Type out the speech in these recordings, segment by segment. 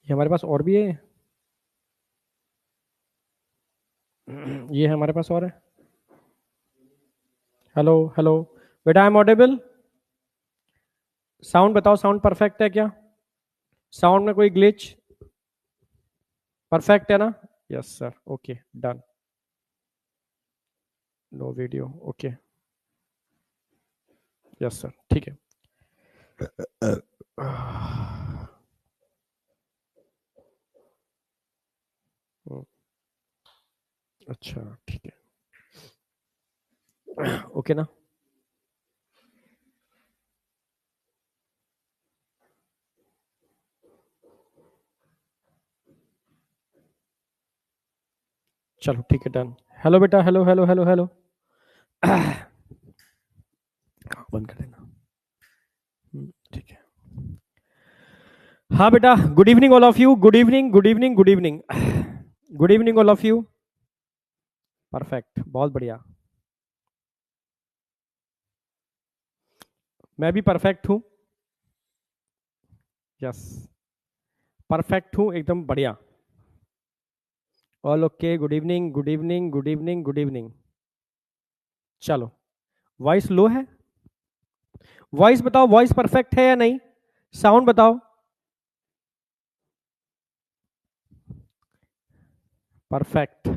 ये हमारे पास और भी है। ये हमारे पास और है। हेलो हेलो, बेटा आई एम ऑडिबल? साउंड बताओ, साउंड परफेक्ट है क्या? साउंड में कोई ग्लिच? परफेक्ट है ना? Yes sir, okay done. No video, okay. Yes sir, ठीक है। अच्छा ठीक है, ओके ना? चलो ठीक है, डन। हेलो बेटा, हेलो हेलो हेलो हेलो। बंद कर देना। ठीक है। हाँ बेटा, good evening all of you, good evening good evening good evening. Good evening all of you. Perfect, बहुत बढ़िया। मैं भी परफेक्ट हूँ। यस, परफेक्ट हूँ, एकदम बढ़िया। All okay, good evening good evening good evening good evening. चलो, वॉइस लो है? वॉइस बताओ, वॉइस परफेक्ट है या नहीं? साउंड बताओ। Perfect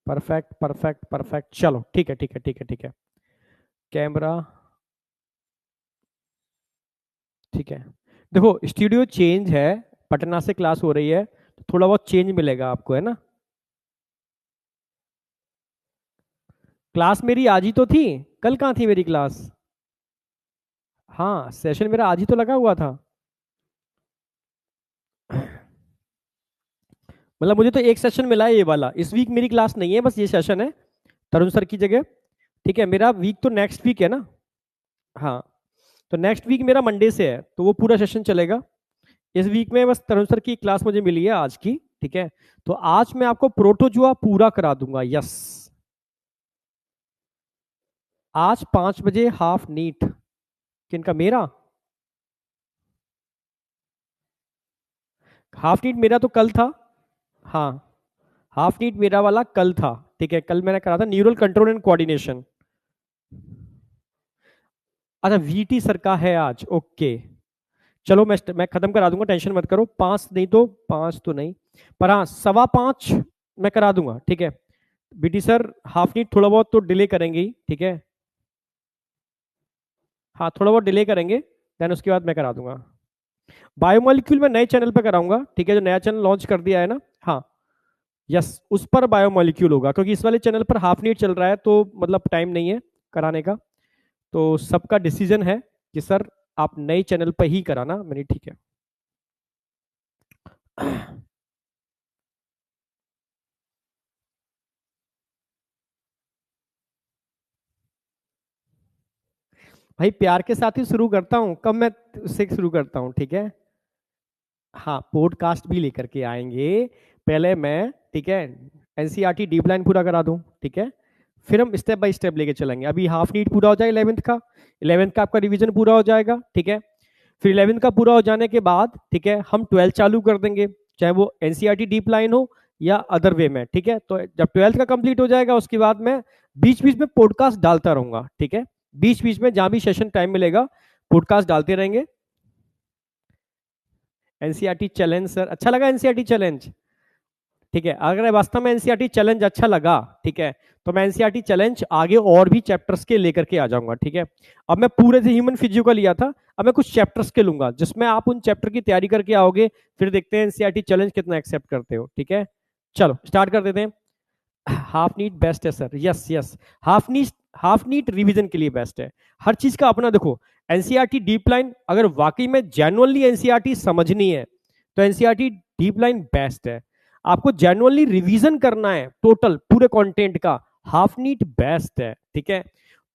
perfect perfect perfect. चलो ठीक है ठीक है ठीक है ठीक है। कैमरा ठीक है। देखो, स्टूडियो चेंज है, पटना से क्लास हो रही है, तो थोड़ा बहुत चेंज मिलेगा आपको, है ना? क्लास मेरी आज ही तो थी, कल कहाँ थी मेरी क्लास? हाँ, सेशन मेरा आज ही तो लगा हुआ था। मतलब मुझे तो एक सेशन मिला है, ये वाला। इस वीक मेरी क्लास नहीं है, बस ये सेशन है तरुण सर की जगह। ठीक है, मेरा वीक तो नेक्स्ट वीक है ना। हाँ, तो नेक्स्ट वीक मेरा मंडे से है, तो वो पूरा सेशन चलेगा। इस वीक में बस तरुण सर की क्लास मुझे मिली है आज की। ठीक है, तो आज मैं आपको प्रोटोजुआ पूरा करा दूंगा। यस, आज 5 बजे हाफ नीट। किनका? मेरा? हाफ नीट मेरा तो कल था। हाँ, हाफ नीट मेरा वाला कल था। ठीक है, कल मैंने करा था न्यूरल कंट्रोल एंड कोऑर्डिनेशन। अच्छा, वीटी सर का है आज, ओके। चलो मैं खत्म करा दूंगा, टेंशन मत करो। 5 नहीं तो 5 तो नहीं, पर हाँ 5:15 मैं करा दूंगा। ठीक है, बीटी सर हाफ नीट थोड़ा बहुत तो डिले करेंगे ही। ठीक है, हाँ थोड़ा बहुत डिले करेंगे, देन उसके बाद मैं करा दूंगा। बायोमोलिक्यूल में नए चैनल पर कराऊंगा। ठीक है, जो नया चैनल लॉन्च कर दिया है ना। हाँ, यस, उस पर बायोमोलिक्यूल होगा, क्योंकि इस वाले चैनल पर हाफ नीट चल रहा है, तो मतलब टाइम नहीं है कराने का। तो सबका डिसीजन है कि सर आप नए चैनल पर ही कराना। मैंने ठीक है। भाई प्यार के साथ ही शुरू करता हूँ, कब मैं उससे शुरू करता हूँ। ठीक है, हाँ पॉडकास्ट भी लेकर के आएंगे। पहले मैं, ठीक है, एनसीईआरटी डीप लाइन पूरा करा दूं। ठीक है, फिर हम स्टेप बाय स्टेप लेके चलेंगे। अभी हाफ नीट पूरा हो जाए 11th का, 11th का आपका रिवीजन पूरा हो जाएगा। ठीक है, फिर 11th का पूरा हो जाने के बाद, ठीक है, हम 12th चालू कर देंगे, चाहे वो एनसीईआरटी डीप लाइन हो या अदर वे में। ठीक है, तो जब 12th का कंप्लीट हो जाएगा, उसके बाद मैं बीच बीच में पॉडकास्ट डालता रहूंगा। ठीक है, बीच बीच में जहां भी सेशन टाइम मिलेगा पॉडकास्ट डालते रहेंगे। एनसीईआरटी चैलेंज सर, अच्छा लगा एनसीईआरटी चैलेंज? ठीक है, अगर वास्तव में एनसीईआरटी चैलेंज अच्छा लगा, ठीक है, तो मैं एनसीईआरटी चैलेंज आगे और भी चैप्टर्स के लेकर के आ जाऊंगा। ठीक है, अब मैं पूरे से ह्यूमन फिजियो का लिया था, अब मैं कुछ चैप्टर्स के लूंगा, जिसमें आप उन चैप्टर की तैयारी करके आओगे। फिर देखते हैं एनसीईआरटी चैलेंज कितना एक्सेप्ट करते हो। ठीक है, चलो स्टार्ट कर देते हैं। हाफ नीट बेस्ट है sir, yes yes. Half NEET revision के लिए बेस्ट है। हर चीज का अपना देखो। एनसीईआरटी डीप लाइन अगर वाकई में जेन्युइनली एनसीईआरटी समझनी है, तो एनसीईआरटी डीप लाइन बेस्ट है। आपको जेन्युइनली रिवीजन करना है टोटल पूरे कंटेंट का, हाफ नीट बेस्ट है। ठीक है,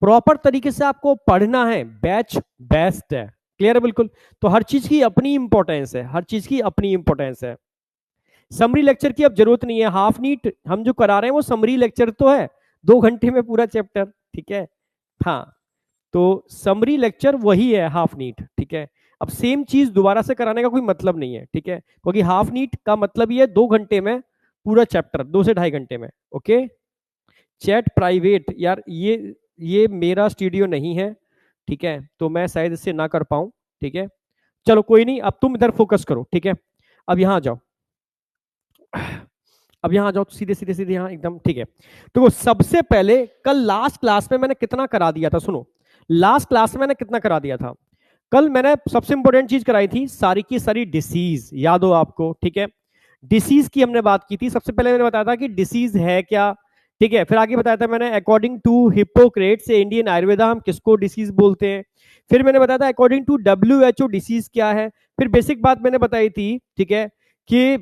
प्रॉपर तरीके से आपको पढ़ना है, बैच बेस्ट है। क्लियर है बिल्कुल? तो हर चीज की अपनी इंपॉर्टेंस है, हर चीज की अपनी इंपॉर्टेंस है। समरी लेक्चर की अब जरूरत नहीं है। हाफ नीट हम जो करा रहे हैं वो समरी लेक्चर तो है, 2 घंटे में पूरा चैप्टर। ठीक है, हाँ, तो समरी लेक्चर वही है हाफ नीट। ठीक है, अब सेम चीज दोबारा से कराने का कोई मतलब नहीं है, ठीक है, क्योंकि हाफ नीट का मतलब ये 2 घंटे में पूरा चैप्टर, 2 से ढाई घंटे में। ओके, चैट प्राइवेट यार, ये मेरा स्टूडियो नहीं है, ठीक है, तो मैं शायद इससे ना कर पाऊं, ठीक है। चलो कोई नहीं, अब तुम इधर फोकस करो, ठीक है। अब यहां आ जाओ, अब यहां आ जाओ, सीधे सीधे सीधे यहां एकदम, ठीक है। तो सबसे पहले कल लास्ट क्लास में मैंने कितना करा दिया था, सुनो, लास्ट क्लास में मैंने कितना करा दिया था। कल मैंने सबसे इंपॉर्टेंट चीज कराई थी, सारी की सारी डिसीज, याद हो आपको, ठीक है। डिसीज की हमने बात की थी, सबसे पहले मैंने बताया था कि डिसीज है क्या, ठीक है। फिर आगे बताया था मैंने, अकॉर्डिंग टू हिप्पोक्रेट्स से इंडियन आयुर्वेदा हम किसको डिसीज बोलते हैं। फिर मैंने बताया था अकॉर्डिंग टू WHO डिसीज क्या है। फिर बेसिक बात मैंने बताई थी, ठीक है, कि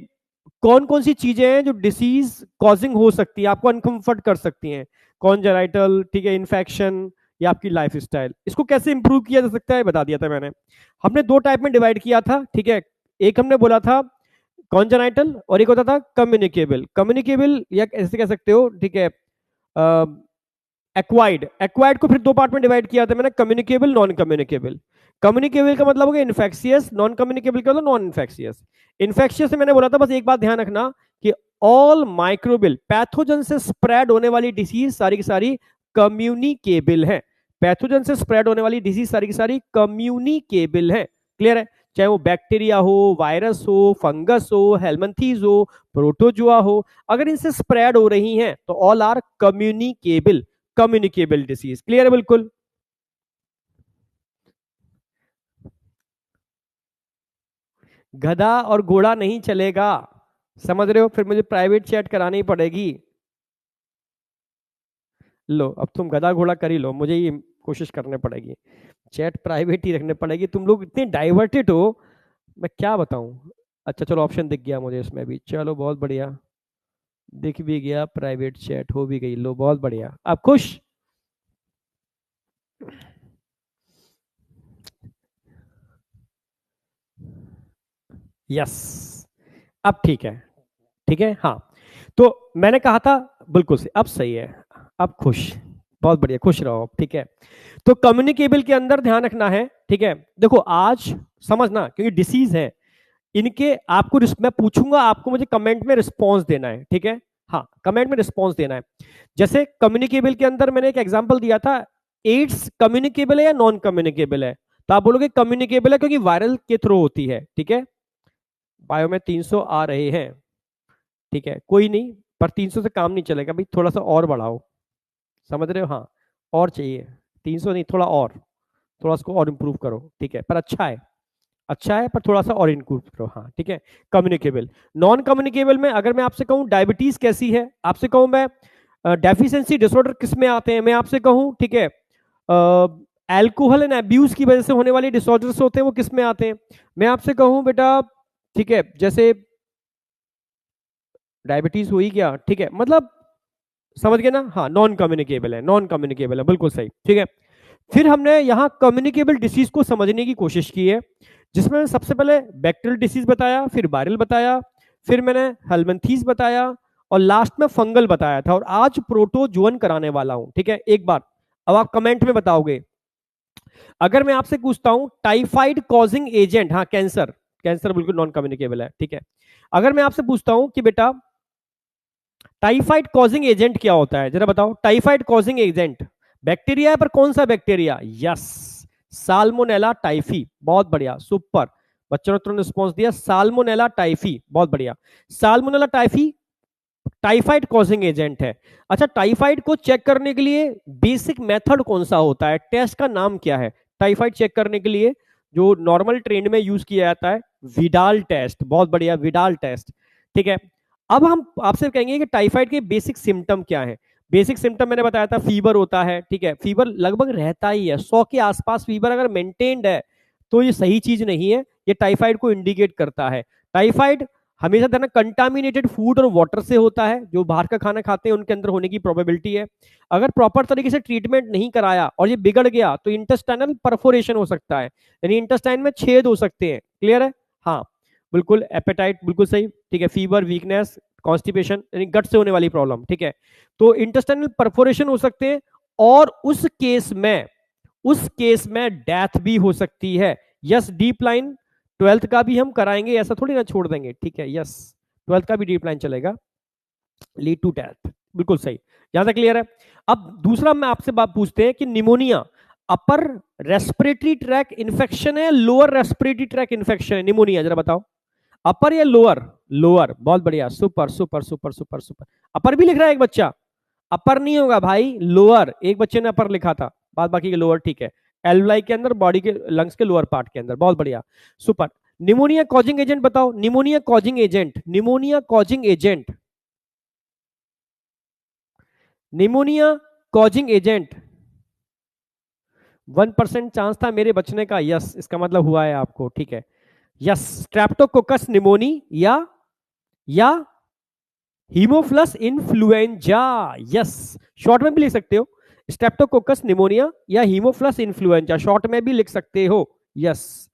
कौन कौन सी चीजें हैं जो डिसीज कॉजिंग हो सकती है, आपको अनकंफर्ट कर सकती हैं, कॉन्जेनाइटल, ठीक है, इन्फेक्शन या आपकी लाइफ स्टाइल, इसको कैसे इंप्रूव किया जा सकता है बता दिया था मैंने। हमने 2 टाइप में डिवाइड किया था, ठीक है। एक हमने बोला था कॉन्जेनाइटल और एक होता था कम्युनिकेबल। कम्युनिकेबल या ऐसे कह सकते हो, ठीक है, एक्वाइड। एक्वाइड को फिर 2 पार्ट में डिवाइड किया था मैंने, कम्युनिकेबल, नॉन कम्युनिकेबल। कम्युनिकेबल का मतलब हो गया इन्फेक्शियस, नॉन कम्युनिकेबल का मतलब नॉन इन्फेक्शियस। इन्फेक्शियस से मैंने बोला था बस एक बात ध्यान रखना कि ऑल माइक्रोबियल पैथोजन से स्प्रेड होने वाली डिसीज सारी की सारी कम्युनिकेबल है। पैथोजन से स्प्रेड होने वाली डिसीज सारी की सारी कम्युनिकेबल है, क्लियर है। चाहे वो बैक्टीरिया हो, वायरस हो, फंगस हो, हेलमेंथीज हो, प्रोटोजुआ हो, अगर इनसे स्प्रेड हो रही हैं तो all are communicable, communicable disease, clear है बिल्कुल। गधा और घोड़ा नहीं चलेगा, समझ रहे हो, फिर मुझे प्राइवेट चैट करानी पड़ेगी। लो अब तुम गधा घोड़ा कर ही लो, मुझे ये कोशिश करने पड़ेगी, चैट प्राइवेट ही रखने पड़ेगी, तुम लोग इतने डाइवर्टेड हो, मैं क्या बताऊं। अच्छा चलो, ऑप्शन दिख गया मुझे इसमें भी, चलो बहुत बढ़िया, दिख भी गया, प्राइवेट चैट हो भी गई, लो बहुत बढ़िया, आप खुश। यस, अब ठीक है, ठीक है, हाँ। तो मैंने कहा था बिल्कुल से, अब सही है, अब खुश, बहुत बढ़िया, खुश रहो, ठीक है। तो कम्युनिकेबल के अंदर ध्यान रखना है, ठीक है। देखो आज समझना, क्योंकि डिसीज है, इनके आपको मैं पूछूंगा, आपको मुझे कमेंट में रिस्पॉन्स देना है, ठीक है। हाँ, कमेंट में रिस्पॉन्स देना है। जैसे कम्युनिकेबल के अंदर मैंने एक एग्जांपल दिया था, एड्स कम्युनिकेबल है या नॉन कम्युनिकेबल है, तो आप बोलोगे कम्युनिकेबल है क्योंकि वायरल के थ्रू होती है, ठीक है। बायो में 300 आ रहे हैं, ठीक है, कोई नहीं, पर 300 से काम नहीं चलेगा भाई, थोड़ा सा और बढ़ाओ, समझ रहे हो, हाँ, और चाहिए, 300 नहीं, थोड़ा और, थोड़ा उसको और इंप्रूव करो, ठीक है, पर अच्छा है, अच्छा है, पर थोड़ा सा और इंक्लूड करो, हाँ ठीक है। कम्युनिकेबल। नॉन कम्युनिकेबल में अगर मैं आपसे कहूं डायबिटीज कैसी है, आपसे कहूं मैं डेफिशिएंसी डिसऑर्डर किस में आते हैं, मैं आपसे कहूं, ठीक है, अल्कोहल एंड अब्यूज की वजह से होने वाले डिसऑर्डर्स होते हैं वो किस में आते हैं, मैं आपसे कहूं बेटा, ठीक है, जैसे डायबिटीज हो ही गया, ठीक है, मतलब समझ गए ना, हाँ, नॉन कम्युनिकेबल है, नॉन कम्युनिकेबल है, बिल्कुल सही, ठीक है। फिर हमने यहाँ कम्युनिकेबल डिसीज को समझने की कोशिश की है, जिसमें सबसे पहले बैक्टीरियल डिसीज बताया, फिर वायरल बताया, फिर मैंने हेलमेंथीज बताया, और लास्ट में फंगल बताया था, और आज प्रोटोजुअन कराने वाला हूं, ठीक है। एक बार अब आप कमेंट में बताओगे, अगर मैं आपसे पूछता हूं टाइफाइड कॉजिंग एजेंट, हाँ कैंसर, कैंसर बिल्कुल नॉन कम्युनिकेबल है, ठीक है। अगर मैं आपसे पूछता हूं कि बेटा टाइफाइड कॉजिंग एजेंट क्या होता है, जरा बताओ, टाइफाइड कॉजिंग एजेंट बैक्टीरिया है, पर कौन सा बैक्टीरिया, यस, साल्मोनेला टाइफी, बहुत बढ़िया, सुपर, बच्चों ने तुरंत रिस्पॉन्स दिया, साल्मोनेला टाइफी, बहुत बढ़िया, salmonella typhi typhoid causing agent है। अच्छा, टाइफाइड को चेक करने के लिए बेसिक मेथड कौन सा होता है, टेस्ट का नाम क्या है टाइफाइड चेक करने के लिए, जो नॉर्मल ट्रेंड में यूज किया जाता है, विडाल टेस्ट, बहुत बढ़िया, विडाल टेस्ट, ठीक है। अब हम आपसे कहेंगे कि टाइफाइड के बेसिक सिम्टम क्या है। बेसिक सिम्टम मैंने बताया था, फीवर होता है, ठीक है, फीवर लगभग रहता ही है, 100 के आसपास फीवर अगर मेंटेन्ड है तो ये सही चीज नहीं है, ये टाइफाइड को इंडिकेट करता है। टाइफाइड हमेशा देना कंटामिनेटेड फूड और वाटर से होता है, जो बाहर का खाना खाते हैं उनके अंदर होने की प्रोबेबिलिटी है। अगर प्रॉपर तरीके से ट्रीटमेंट नहीं कराया और ये बिगड़ गया तो इंटेस्टाइनल परफोरेशन हो सकता है, यानी इंटेस्टाइन में छेद हो सकते हैं, क्लियर है, हाँ बिल्कुल। एपेटाइट बिल्कुल सही, ठीक है, फीवर, वीकनेस, कॉन्स्टिपेशन, यानी गट से होने वाली प्रॉब्लम, ठीक है, तो इंटेस्टाइनल परफोरेशन हो सकते हैं, और उस केस में डेथ भी हो सकती है, यस डीप लाइन 12th का भी हम कराएंगे, ऐसा थोड़ी ना छोड़ देंगे, ठीक है। यस 12th का भी डीप लाइन चलेगा, लीड टू डेथ, बिल्कुल सही। यहां तक क्लियर है। अब दूसरा मैं आपसे बात पूछते हैं कि pneumonia upper respiratory tract infection है, लोअर रेस्पिरेटरी ट्रैक इन्फेक्शन है निमोनिया, जरा बताओ अपर या लोअर? लोअर, बहुत बढ़िया, super super super super super. Upper भी लिख रहा है एक बच्चा, अपर नहीं होगा भाई, लोअर। एक बच्चे ने अपर लिखा था, बाद बाकी के लोअर, ठीक है। एल्वलाई के अंदर, बॉडी के लंग्स के लोअर पार्ट के अंदर, बहुत बढ़िया, सुपर। निमोनिया कॉजिंग एजेंट बताओ, pneumonia causing agent, pneumonia causing agent, pneumonia causing agent. 1% chance था मेरे बचने का, यस, इसका मतलब हुआ है आपको, ठीक है। यस, स्ट्रेप्टोकोकस निमोनी या हीमोफ्लस इन्फ्लुएंजा, यस, शॉर्ट में भी लिख सकते हो, स्ट्रेप्टोकोकस निमोनिया या हीमोफ्लस इन्फ्लुएंजा, शॉर्ट में भी लिख सकते हो। यस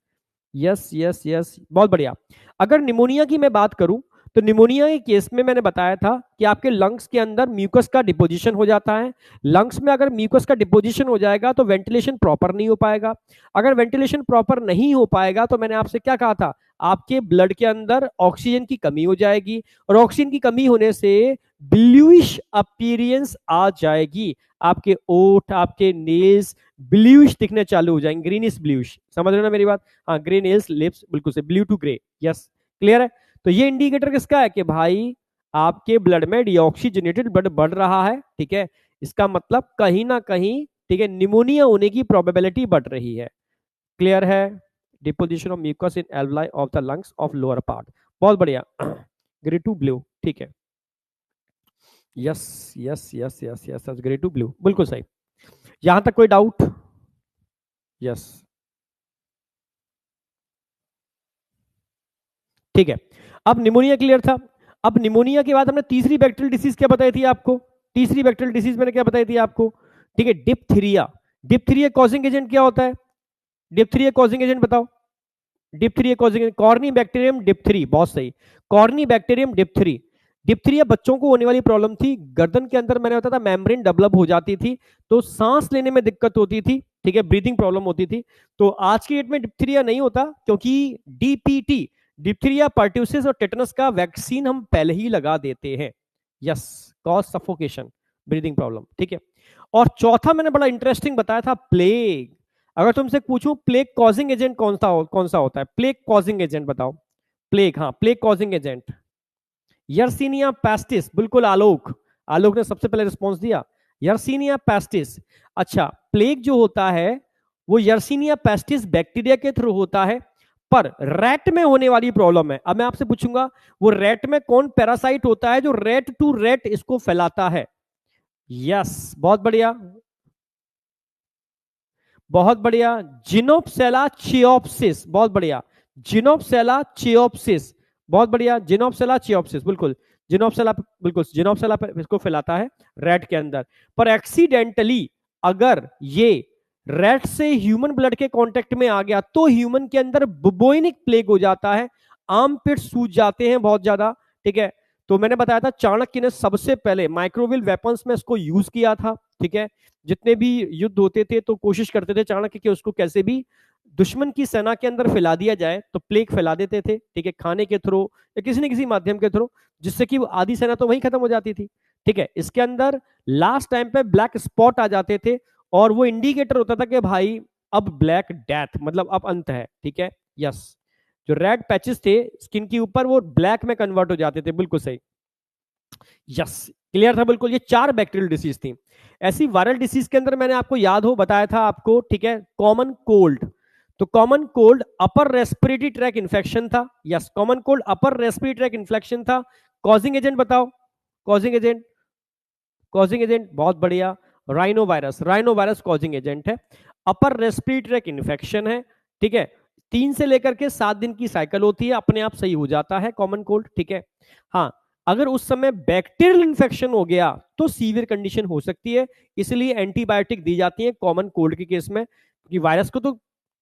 यस यस यस, बहुत बढ़िया। अगर निमोनिया की मैं बात करूं तो निमोनिया के केस में मैंने बताया था कि आपके लंग्स के अंदर म्यूकस का डिपोजिशन हो जाता है। लंग्स में अगर म्यूकस का डिपोजिशन हो जाएगा तो वेंटिलेशन प्रॉपर नहीं हो पाएगा। अगर वेंटिलेशन प्रॉपर नहीं हो पाएगा तो मैंने आपसे क्या कहा था, आपके ब्लड के अंदर ऑक्सीजन की कमी हो जाएगी, और ऑक्सीजन की कमी होने से ब्लूइश अपीयरेंस आ जाएगी, आपके ओठ, आपके नेल्स ब्लूइश दिखने चालू हो जाएंगे, ग्रीनिश ब्लूइश, समझ रहे हो ना मेरी बात? हाँ, ग्रे नेल्स, लिप्स, बिल्कुल से blue to grey, yes, clear है। तो ये इंडिकेटर किसका है कि भाई आपके ब्लड में डीऑक्सीजनेटेड ब्लड बढ़ रहा है, ठीक है। इसका मतलब कहीं ना कहीं, ठीक है, निमोनिया होने की प्रोबेबिलिटी बढ़ रही है, क्लियर है। Deposition of mucus in alveoli of the lungs of lower part, बहुत बढ़िया, ग्रे टू ब्लू, ठीक है। Yes yes yes yes yes, grey to blue, बिल्कुल सही। यहां तक कोई डाउट? यस, ठीक है। अब निमोनिया क्लियर था। अब निमोनिया के बाद हमने तीसरी बैक्टीरियल डिसीज क्या बताई थी आपको? तीसरी बैक्टीरियल डिसीज मैंने क्या बताई थी आपको? ठीक है, डिप्थीरिया। डिप्थीरिया कॉजिंग एजेंट क्या होता है? डिप्थीरिया कॉजिंग एजेंट बताओ। डिप्थीरिया कॉजिंग, कॉर्नी बैक्टीरियम डिप्थरी, बहुत सही, कॉर्नी बैक्टीरियम डिप्थरी। डिप्थीरिया बच्चों को होने वाली प्रॉब्लम थी, गर्दन के अंदर मैंने बताया था मेम्ब्रेन डेवलप हो जाती थी, तो सांस लेने में दिक्कत होती थी, ठीक है, ब्रीथिंग प्रॉब्लम होती थी। तो आज की डेट में डिप्थीरिया नहीं होता, क्योंकि डीपीटी, डिप्थीरिया पर्ट्यूसिस और टेटनस का वैक्सीन हम पहले ही लगा देते हैं। Yes, cause suffocation, breathing problem, ठीक है। और चौथा मैंने बड़ा इंटरेस्टिंग बताया था, प्लेग। अगर तुमसे पूछूं प्लेग कॉजिंग एजेंट कौन सा होता है, प्लेग कॉजिंग एजेंट बताओ। प्लेग, हाँ, plague causing agent Yersinia pestis, बिल्कुल, आलोक, आलोक ने सबसे पहले रिस्पॉन्स दिया, यर्सीनिया पेस्टिस। अच्छा, प्लेग जो होता है वो यर्सीनिया पेस्टिस बैक्टीरिया के थ्रू होता है, पर रैट में होने वाली प्रॉब्लम है। अब मैं आपसे पूछूंगा वो रैट में कौन पैरासाइट होता है जो रैट टू रैट इसको फैलाता है? यस, बहुत बढ़िया, बहुत बढ़िया, जिनोप्सेला चियोप्सिस, बहुत बढ़िया, जिनोप्सेला चियोप्सिस, बहुत बढ़िया, जिनोप्सेला चियोप्सिस, बिल्कुल, जिनोप्सेला, बिल्कुल, जिनोप्सेला इसको फैलाता है रैट के अंदर। पर एक्सीडेंटली अगर ये रैट से ह्यूमन ब्लड के कांटेक्ट में आ गया तो ह्यूमन के अंदर बुबोइनिक प्लेग हो जाता है, आर्म पिट सूज जाते हैं बहुत ज्यादा, ठीक है। तो मैंने बताया था चाणक्य ने सबसे पहले माइक्रोवेव वेपन्स में इसको यूज किया था, ठीक है। जितने भी युद्ध होते थे तो कोशिश करते थे चाणक्य कि उसको कैसे भी दुश्मन की सेना के अंदर फैला दिया जाए, तो प्लेग फैला देते थे, ठीक है, खाने के थ्रू या किसी न किसी माध्यम के थ्रू, जिससे कि आधी सेना तो वहीं खत्म हो जाती थी, ठीक है। इसके अंदर लास्ट टाइम पे ब्लैक स्पॉट आ जाते थे, और वो इंडिकेटर होता था कि भाई अब ब्लैक डेथ, मतलब अब अंत है, ठीक है। यस, जो रेड पैचेस थे स्किन के ऊपर वो ब्लैक में कन्वर्ट हो जाते थे, बिल्कुल सही। यस, क्लियर था, बिल्कुल। ये 4 बैक्टीरियल डिसीज थी। ऐसी वायरल डिसीज के अंदर मैंने आपको याद हो बताया था आपको, ठीक है, कॉमन कोल्ड। तो common cold upper respiratory tract infection था, yes, common cold upper respiratory tract infection था। कॉजिंग एजेंट बताओ, कॉजिंग एजेंट, कॉजिंग एजेंट, बहुत बढ़िया, rhinovirus, rhinovirus causing agent है, अपर रेस्पिरेटरी ट्रैक इन्फेक्शन है, ठीक है। 3 से लेकर के 7 दिन की साइकिल होती है, अपने आप सही हो जाता है कॉमन कोल्ड, ठीक है। हाँ, अगर उस समय बैक्टीरियल इन्फेक्शन हो गया तो सीवियर कंडीशन हो सकती है, इसलिए एंटीबायोटिक दी जाती है कॉमन कोल्ड के केस में, क्योंकि वायरस को तो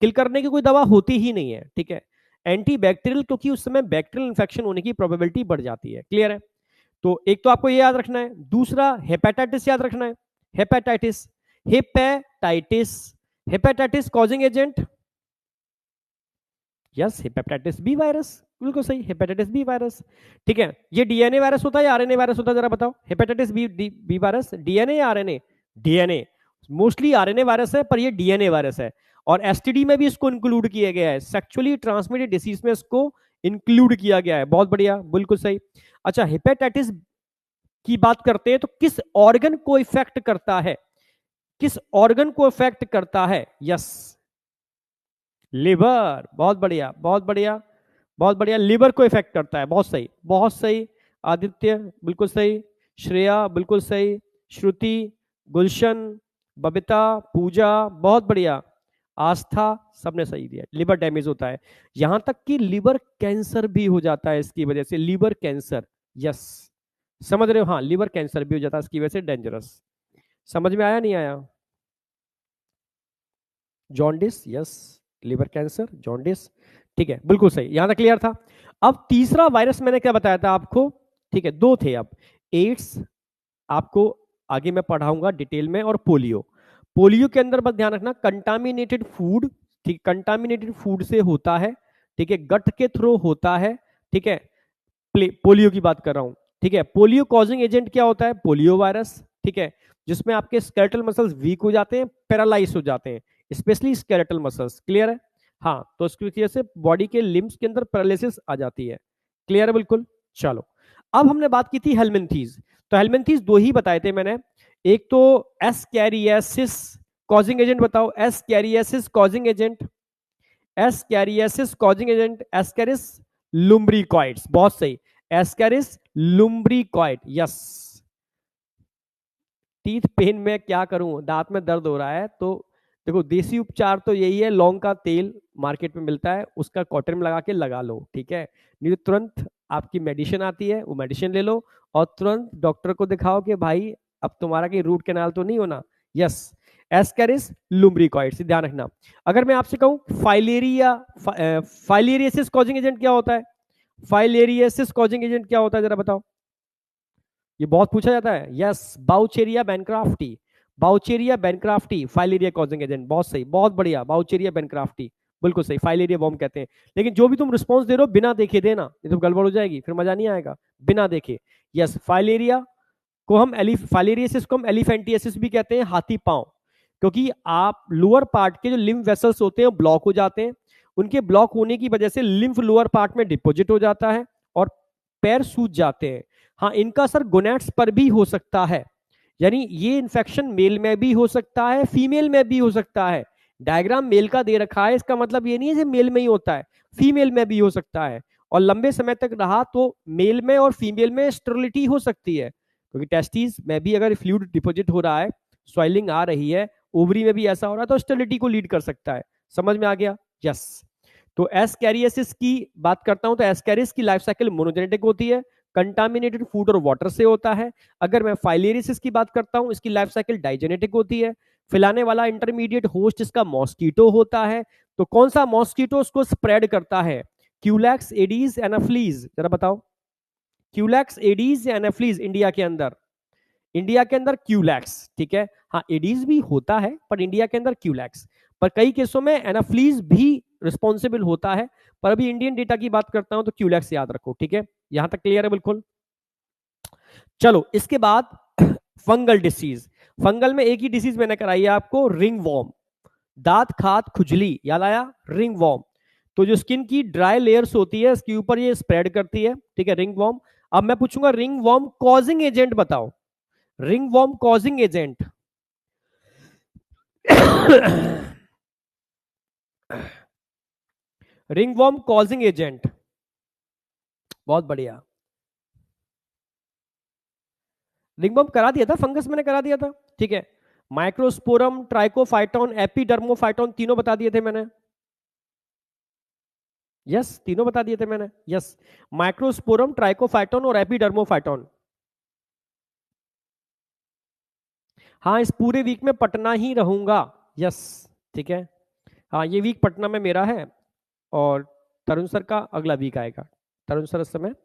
किल करने की कोई दवा होती ही नहीं है, ठीक है। एंटीबैक्टीरियल, क्योंकि उस समय बैक्टीरियल इन्फेक्शन होने की प्रोबेबिलिटी बढ़ जाती है, क्लियर है। तो एक तो आपको ये याद रखना है, दूसरा हेपेटाइटिस याद रखना है, hepatitis, hepatitis, hepatitis causing agent, yes, hepatitis B virus, बिल्कुल सही, हेपेटाइटिस बी वायरस। ठीक है, ये डीएनए वायरस होता है या आरएनए वायरस होता है, जरा बताओ। Hepatitis B B virus DNA या RNA? DNA. Mostly RNA virus है, पर ये डीएनए वायरस है। और एसटीडी में भी इसको इंक्लूड किया गया है, सेक्सुअली ट्रांसमिटेड डिसीज में इसको इंक्लूड किया गया है। बहुत बढ़िया, बिल्कुल सही। अच्छा, हेपेटाइटिस की बात करते हैं तो किस ऑर्गन को इफेक्ट करता है? किस ऑर्गन को इफेक्ट करता है? Yes, liver. बहुत बढ़िया, बहुत बढ़िया, बहुत बढ़िया, लिवर को इफेक्ट करता है। बहुत सही, बहुत सही। आदित्य बिल्कुल सही, श्रेया बिल्कुल सही, श्रुति, गुलशन, बबीता, पूजा, बहुत बढ़िया, आस्था, सबने सही दिया। लिवर डैमेज होता है, यहां तक कि लिवर कैंसर भी हो जाता है इसकी वजह से, लिवर कैंसर। यस, समझ रहे हो? हाँ, लिवर कैंसर भी हो जाता है इसकी वजह से, डेंजरस। समझ में आया नहीं आया? Jaundice, yes, liver cancer, jaundice. ठीक है, बिल्कुल सही, यहां तक क्लियर था। अब तीसरा वायरस मैंने क्या बताया था आपको? ठीक है, दो थे अब, एड्स, आपको आगे मैं पढ़ाऊंगा डिटेल में, और पोलियो। पोलियो के अंदर बस ध्यान रखना, कंटामिनेटेड फूड, ठीक, कंटामिनेटेड फूड से होता है, ठीक है, गट के थ्रू होता है, ठीक है। पोलियो की बात कर रहा हूं, ठीक है। पोलियो कॉजिंग एजेंट क्या होता है? पोलियो वायरस, ठीक है, जिसमें आपके स्केलेटल मसल्स वीक हो जाते हैं, पैरालाइज हो जाते हैं, स्पेशली स्केलेटल मसल्स। क्लियर है? हाँ, तो इसकी वजह से बॉडी के लिम्स के अंदर पैरालिसिस आ जाती है। क्लियर है? बिल्कुल। चलो, अब हमने बात की थी हेलमिंथीज, तो हेलमिंथीज दो ही बताए थे मैंने, एक तो एस्कैरियासिस कॉजिंग एजेंट, बताओ ascariasis causing agent, ascariasis causing agent, Ascaris lumbricoides, बहुत सही, एस्कैरिस लुम्ब्रिकॉइड, यस। टीथ पेन में क्या करूं, दांत में दर्द हो रहा है, तो देखो देसी उपचार तो यही है, लौंग का तेल मार्केट में मिलता है, उसका कॉटन में लगा के लगा लो, ठीक है। नहीं तो तुरंत आपकी मेडिसिन आती है, वो मेडिसिन ले लो, और तुरंत डॉक्टर को दिखाओ कि भाई अब तुम्हारा कहीं रूट कैनाल तो नहीं होना। यस, एस्कैरिस लुम्ब्रिकॉइड्स, ध्यान रखना। अगर मैं आपसे कहूं फाइलेरिया, फाइलेरियसिस कॉजिंग एजेंट क्या होता है? फाइलेरियसिस कॉजिंग एजेंट क्या होता है, जरा बताओ। ये बहुत पूछा जाता है। यस, बाउचेरिया बैनक्राफ्टी, बाउचेरिया बैनक्राफ्टी फाइलेरिया कॉजिंग एजेंट, बहुत सही, बहुत बढ़िया, बाउचेरिया बैनक्राफ्टी, बिल्कुल सही, फाइलेरिया वॉर्म कहते हैं। लेकिन जो भी तुम रिस्पॉन्स दे रहे हो बिना देखे देना, ये तो गड़बड़ हो जाएगी, फिर मजा नहीं आएगा, बिना देखे। यस, फाइलेरिया को हम फाइलेरियसिस को हम एलिफेंटियासिस भी कहते हैं, हाथी पांव, क्योंकि आप लोअर पार्ट के जो लिम्फ वेसल्स होते हैं वो ब्लॉक हो जाते हैं, उनके ब्लॉक होने की वजह से लिम्फ लोअर पार्ट में डिपोजिट हो जाता है और पैर सूज जाते हैं। हाँ, इनका असर गोनेट्स पर भी हो सकता है, यानी ये इन्फेक्शन मेल में भी हो सकता है, फीमेल में भी हो सकता है। डायग्राम मेल का दे रखा है, इसका मतलब ये नहीं है मेल में ही होता है, फीमेल में भी हो सकता है, और लंबे समय तक रहा तो मेल में और फीमेल में स्टेरिलिटी हो सकती है, क्योंकि टेस्टिस में भी अगर फ्लूइड डिपोजिट हो रहा है, स्वेलिंग आ रही है, ओवरी में भी ऐसा हो रहा है, तो स्टेरिलिटी को लीड कर सकता है। समझ में आ गया? यस। तो एस्कैरियासिस की बात करता हूं, तो एस्कैरिस की लाइफ साइकिल मोनोजेनेटिक होती है, कंटामिनेटेड फूड और वाटर से होता है। अगर मैं फाइलेरियसिस की बात करता हूं, इसकी लाइफ साइकिल डाइजेनेटिक होती है, फैलाने वाला इंटरमीडिएट होस्ट इसका मॉस्किटो होता है। तो कौन सा मॉस्किटो उसको स्प्रेड करता है? क्यूलैक्स, एडीज, एनाफ्लीज, जरा बताओ। क्यूलैक्स, एडीज या एनाफ्लीज? इंडिया के अंदर, इंडिया के अंदर क्यूलैक्स, ठीक है। हाँ, एडीज भी होता है, पर इंडिया के अंदर क्यूलैक्स, पर कई केसों में एनाफ्लीज भी रिस्पॉन्सिबल होता है, पर अभी इंडियन डेटा की बात करता हूं तो क्यूलैक्स याद रखो, ठीक है। यहां तक क्लियर है? बिल्कुल। चलो, इसके बाद फंगल डिसीज। फंगल में एक ही डिसीज मैंने कराई है आपको, रिंग वॉर्म, दांत खात खुजली, याद आया? रिंग वॉर्म, तो जो स्किन की ड्राई लेयर्स होती है इसके ऊपर ये स्प्रेड करती है, ठीक है, रिंग वॉर्म। अब मैं पूछूंगा रिंग वॉर्म कॉजिंग एजेंट बताओ, ring worm causing agent. Ring worm causing agent, बहुत बढ़िया। रिंग वॉर्म करा दिया था, फंगस मैंने करा दिया था, ठीक है। माइक्रोस्पोरम, ट्राइकोफाइटोन, एपिडर्मोफाइटोन, तीनों बता दिए थे मैंने। यस, तीनों बता दिए थे मैंने। यस, माइक्रोस्पोरम, ट्राइकोफाइटोन और एपिडर्मोफाइटोन। हाँ, इस पूरे वीक में पटना ही रहूंगा। यस, ठीक है। हाँ, ये वीक पटना में मेरा है, और तरुण सर का अगला वीक आएगा। तरुण सर इस समय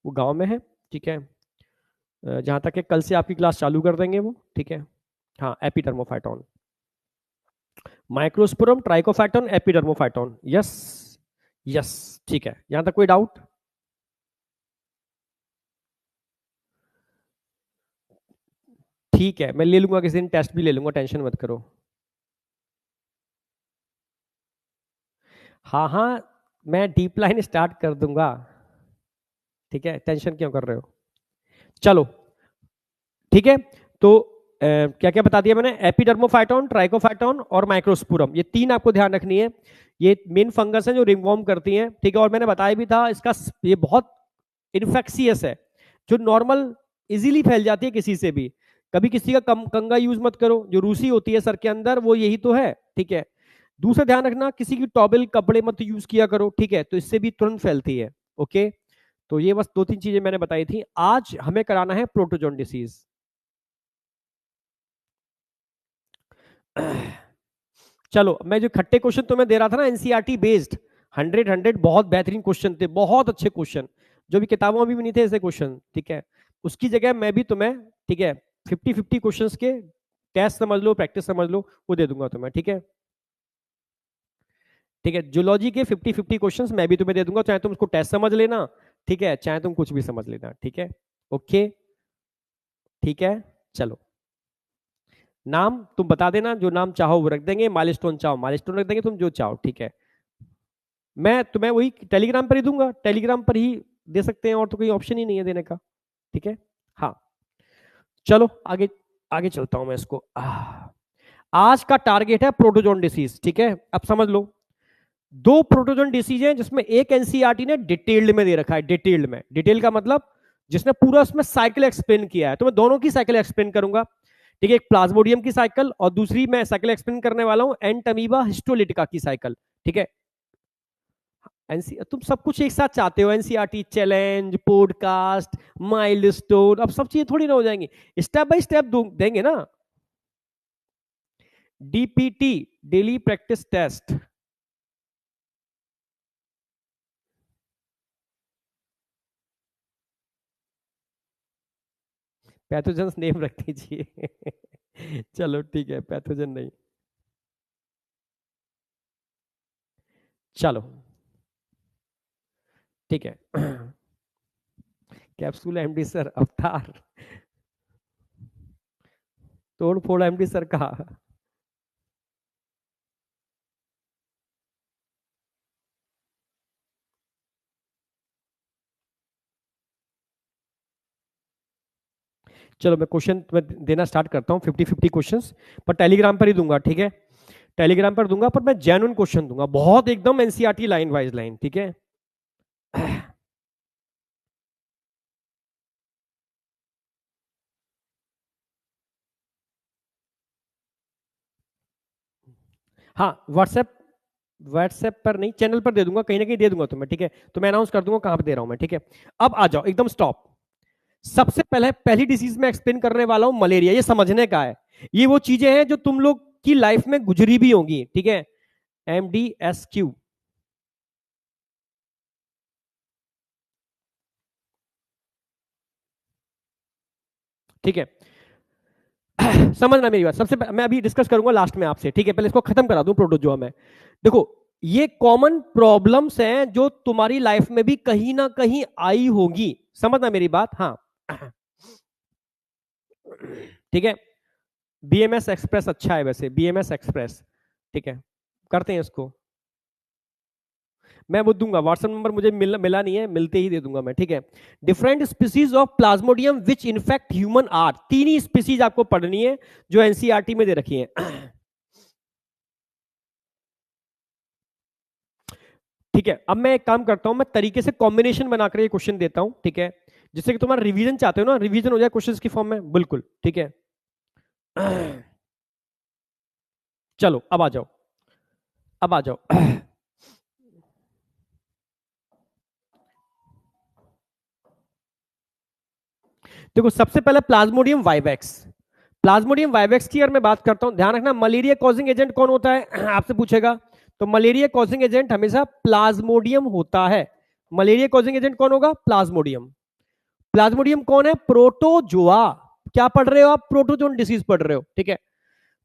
वो गांव में है, ठीक है। जहां तक है कल से आपकी क्लास चालू कर देंगे वो, ठीक है। हाँ, Epidermophyton, microsporum, Trichophyton, Epidermophyton, yes, yes, ठीक है, यहां तक कोई डाउट? ठीक है, मैं ले लूंगा किसी दिन, टेस्ट भी ले लूंगा, टेंशन मत करो। हाँ हाँ, मैं डीप लाइन स्टार्ट कर दूंगा। ठीक है, टेंशन क्यों कर रहे हो? चलो, ठीक है। तो क्या क्या बता दिया मैंने? एपिडर्मोफाइटोन, ट्राइकोफाइटोन और माइक्रोस्पुरम, ये तीन आपको ध्यान रखनी है। ये मेन फंगस है जो रिंगवॉर्म करती हैं, ठीक है। और मैंने बताया भी था इसका, ये बहुत इन्फेक्शियस है, जो नॉर्मल इजीली फैल जाती है किसी से भी। कभी किसी का कंगा यूज मत करो, जो रूसी होती है सर के अंदर, वो यही तो है, ठीक है। दूसरा ध्यान रखना, किसी की टॉवल कपड़े मत यूज किया करो, ठीक है, तो इससे भी तुरंत फैलती है। ओके, तो ये बस दो तीन चीजें मैंने बताई थी। आज हमें कराना है प्रोटोजोन डिसीज। चलो, मैं जो खट्टे क्वेश्चन तुम्हें दे रहा था ना, एनसीईआरटी बेस्ड, 100 बहुत बेहतरीन क्वेश्चन थे, बहुत अच्छे क्वेश्चन, जो भी किताबों में भी नहीं थे ऐसे क्वेश्चन, ठीक है। उसकी जगह मैं भी तुम्हें, ठीक है, 50-50 क्वेश्चंस के टेस्ट समझ लो, प्रैक्टिस समझ लो, वो दे दूंगा तुम्हें, ठीक है। ठीक है, जूलॉजी के 50-50 क्वेश्चंस मैं भी तुम्हें दे दूंगा, चाहे तुम उसको टेस्ट समझ लेना, ठीक है, चाहे तुम कुछ भी समझ लेना, ठीक है। ओके, ठीक है। चलो, नाम तुम बता देना, जो नाम चाहो वो रख देंगे, माइलस्टोन चाहो माइलस्टोन रख देंगे, तुम जो चाहो, ठीक है। मैं तुम्हें वही टेलीग्राम पर ही दूंगा, टेलीग्राम पर ही दे सकते हैं, और तो कोई ऑप्शन ही नहीं है देने का, ठीक है। हाँ, चलो आगे, आगे चलता हूं मैं इसको। आज का टारगेट है प्रोटोजोन डिसीज, ठीक है। अब समझ लो, दो प्रोटोजोन डिसीज हैं, जिसमें एक एनसीईआरटी ने डिटेल्ड में दे रखा है, डिटेल्ड में, डिटेल का मतलब जिसने पूरा उसमें साइकिल एक्सप्लेन किया है, तो मैं दोनों की साइकिल एक्सप्लेन करूंगा, ठीक है। एक प्लाज्मोडियम की साइकिल, और दूसरी मैं साइकिल एक्सप्लेन करने वाला हूं एंटमीबा हिस्टोलिटिका की साइकिल, ठीक है। एनसी, तुम सब कुछ एक साथ चाहते हो, एनसीईआरटी चैलेंज, पॉडकास्ट, माइलस्टोन, अब सब चीजें थोड़ी ना हो जाएंगी, स्टेप बाय स्टेप देंगे ना। DPT, daily practice test. Pathogen name रख दीजिए। चलो ठीक है, पैथोजन नहीं। चलो, ठीक है। कैप्सूल एमडी सर, अवतार, तोड़ फोड़ एमडी सर का। चलो, मैं क्वेश्चन देना स्टार्ट करता हूँ, 50-50 क्वेश्चंस, पर टेलीग्राम पर ही दूंगा, ठीक है। टेलीग्राम पर दूंगा, पर मैं जेन्युइन क्वेश्चन दूंगा, बहुत एकदम एनसीईआरटी लाइन वाइज लाइन, ठीक है। हाँ, व्हाट्सएप, व्हाट्सएप पर नहीं, चैनल पर दे दूंगा, कहीं ना कहीं दे दूंगा तुम्हें, ठीक है। तो मैं अनाउंस कर दूंगा कहां पर दे रहा हूं मैं, ठीक है। अब आ जाओ, एकदम स्टॉप। सबसे पहले पहली डिसीज में एक्सप्लेन करने वाला हूं, मलेरिया, ये समझने का है। ये वो चीजें हैं जो तुम लोग की लाइफ में गुजरी भी होंगी, ठीक है। MDSQ, ठीक है। समझना मेरी बात, मैं अभी डिस्कस करूंगा लास्ट में आपसे, ठीक है। पहले इसको खत्म करा दूं प्रोटोजोआ में। देखो, ये कॉमन प्रॉब्लम्स हैं जो तुम्हारी लाइफ में भी कहीं ना कहीं आई होगी, समझना मेरी बात, हाँ। ठीक है, BMS एक्सप्रेस अच्छा है वैसे, BMS एक्सप्रेस, ठीक है, करते हैं इसको। मैं वो दूंगा, व्हाट्सएप नंबर मुझे मिला नहीं है, मिलते ही दे दूंगा मैं, ठीक है। Different species of plasmodium which infect human are, तीन ही स्पीसीज आपको पढ़नी है जो एनसीईआरटी में दे रखी है। ठीक है, अब मैं एक काम करता हूं, मैं तरीके से कॉम्बिनेशन बनाकर ये क्वेश्चन देता हूं, ठीक है, जिससे कि तुम्हारा रिवीजन चाहते हो ना, रिवीजन हो जाए क्वेश्चंस की फॉर्म में, बिल्कुल, ठीक है। चलो, अब आ जाओ, अब आ जाओ। देखो, सबसे पहले प्लाज्मोडियम वाइवेक्स, प्लाज्मोडियम वाइवेक्स की अगर मैं बात करता हूं, ध्यान रखना, मलेरिया कॉजिंग एजेंट कौन होता है, आपसे पूछेगा। तो मलेरिया कॉजिंग एजेंट हमेशा प्लाज्मोडियम होता है। मलेरिया कॉजिंग एजेंट कौन होगा? प्लाज्मोडियम। प्लाज्मोडियम कौन है? प्रोटोजोआ। क्या पढ़ रहे हो आप? प्रोटोजोन डिसीज पढ़ रहे हो, ठीक है।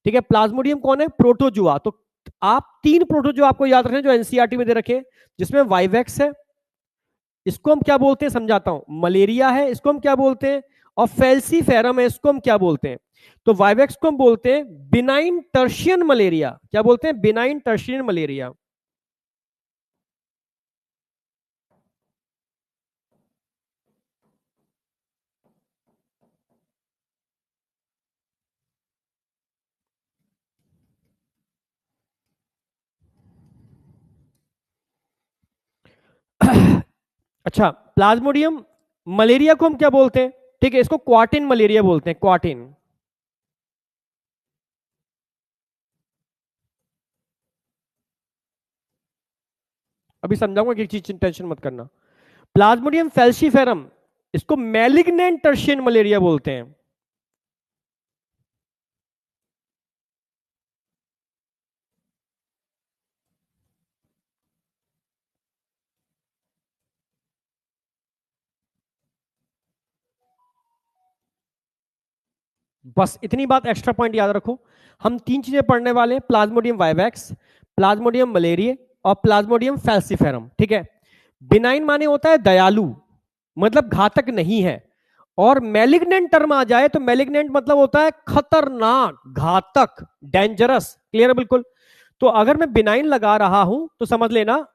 ठीक है, प्लाज्मोडियम कौन है? प्रोटोजोआ। तो आप 3 प्रोटो जो आपको याद रखने जो एनसीईआरटी में दे रखे, जिसमें वाइवेक्स है, इसको हम क्या बोलते हैं समझाता हूं, मलेरिया है इसको हम क्या बोलते हैं, और फेल्सीफेरम है इसको हम क्या बोलते हैं। तो वाइवेक्स को हम बोलते हैं बिनाइन टर्शियन मलेरिया, क्या बोलते हैं, बिनाइन टर्शियन मलेरिया। अच्छा, प्लाज्मोडियम मलेरिया को हम क्या बोलते हैं, ठीक है, इसको क्वार्टिन मलेरिया बोलते हैं, क्वार्टिन। अभी समझाऊंगा कि चीज टेंशन मत करना। प्लाज्मोडियम फेल्सीफेरम, इसको मैलिग्नेंट टर्शियन मलेरिया बोलते हैं। बस इतनी बात एक्स्ट्रा पॉइंट याद रखो। हम 3 चीजें पढ़ने वाले हैं, प्लाज्मोडियम वाइवैक्स, प्लाज्मोडियम मलेरिया और प्लाज्मोडियम फैल्सीफेरम, ठीक है। बिनाइन माने होता है दयालु, मतलब घातक नहीं है। और मैलिग्नेंट टर्म आ जाए तो मैलिग्नेंट मतलब होता है खतरनाक, घातक, डेंजरस, क्लियर है बिल्कुल। तो अगर मैं बिनाइन लगा रहा हूं तो समझ लेना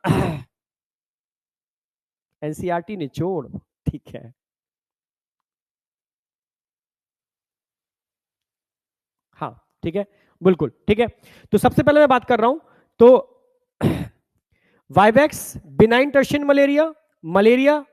एनसीईआरटी निचोड़, ठीक है। हाँ ठीक है, बिल्कुल ठीक है। तो सबसे पहले मैं बात कर रहा हूं, तो vivax benign tertian malaria, malaria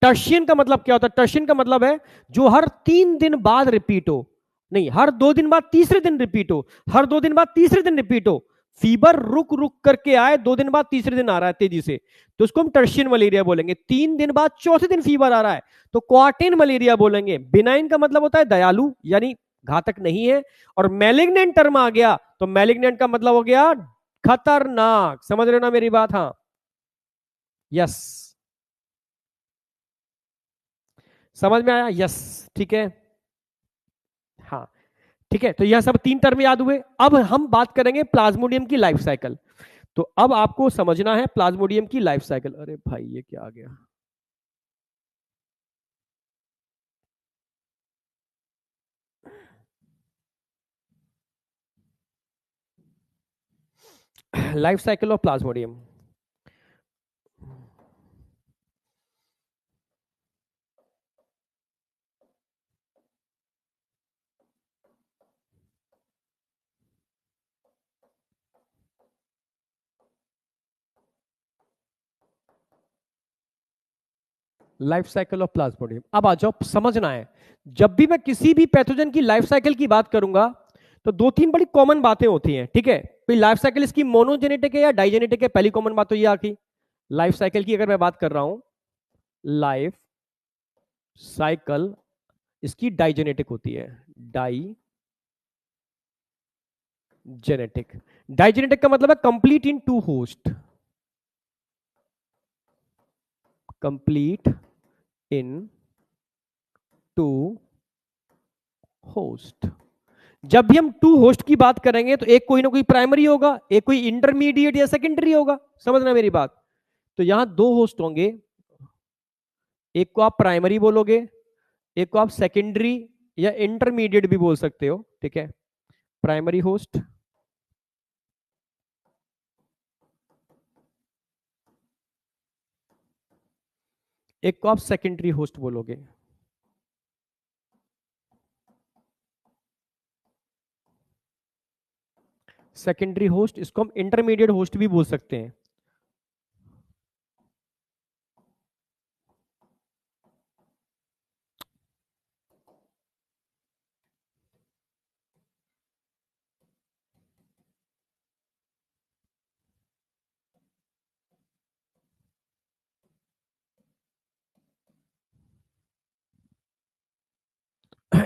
tertian का मतलब क्या होता है, टर्शियन का मतलब है जो हर 3 दिन बाद रिपीट हो, नहीं हर 2 दिन बाद तीसरे दिन रिपीट हो, हर 2 दिन बाद तीसरे दिन रिपीट हो, फीवर रुक रुक करके आए, 2 दिन बाद तीसरे दिन आ रहा है तेजी से, तो उसको हम टर्शियन मलेरिया बोलेंगे। 3 दिन बाद चौथे दिन फीवर आ रहा है तो क्वार्टिन मलेरिया बोलेंगे। बिनाइन का मतलब होता है दयालु, यानी घातक नहीं है। और मैलिग्नेंट टर्म आ गया तो मैलिग्नेंट का मतलब हो गया खतरनाक, समझ रहे हो ना मेरी बात, हाँ यस, समझ में आया, यस, ठीक है, हाँ ठीक है। तो यह सब 3 टर्म याद हुए। अब हम बात करेंगे प्लाज्मोडियम की लाइफ साइकिल। तो अब आपको समझना है प्लाज्मोडियम की लाइफ साइकिल। अरे भाई ये क्या आ गया, life cycle of Plasmodium. Life cycle of Plasmodium, अब आ जाओ, समझना है। जब भी मैं किसी भी पैथोजन की लाइफ साइकिल की बात करूंगा तो 2-3 बड़ी कॉमन बातें होती हैं, ठीक है। तो लाइफ साइकिल इसकी मोनोजेनेटिक है या डाइजेनेटिक है, पहली कॉमन बात तो ये आखिर लाइफ साइकिल की अगर मैं बात कर रहा हूं, लाइफ साइकिल इसकी डाइजेनेटिक होती है, डाई जेनेटिक। डाइजेनेटिक का मतलब है complete in 2 host, complete in 2 host. जब भी हम 2 होस्ट की बात करेंगे तो एक कोई ना कोई प्राइमरी होगा, एक कोई इंटरमीडिएट या सेकेंडरी होगा, समझना मेरी बात। तो यहां 2 होस्ट होंगे, एक को आप प्राइमरी बोलोगे, एक को आप सेकेंडरी या इंटरमीडिएट भी बोल सकते हो, ठीक है। प्राइमरी होस्ट, एक को आप सेकेंडरी होस्ट बोलोगे। सेकेंडरी होस्ट, इसको हम इंटरमीडिएट होस्ट भी बोल सकते हैं।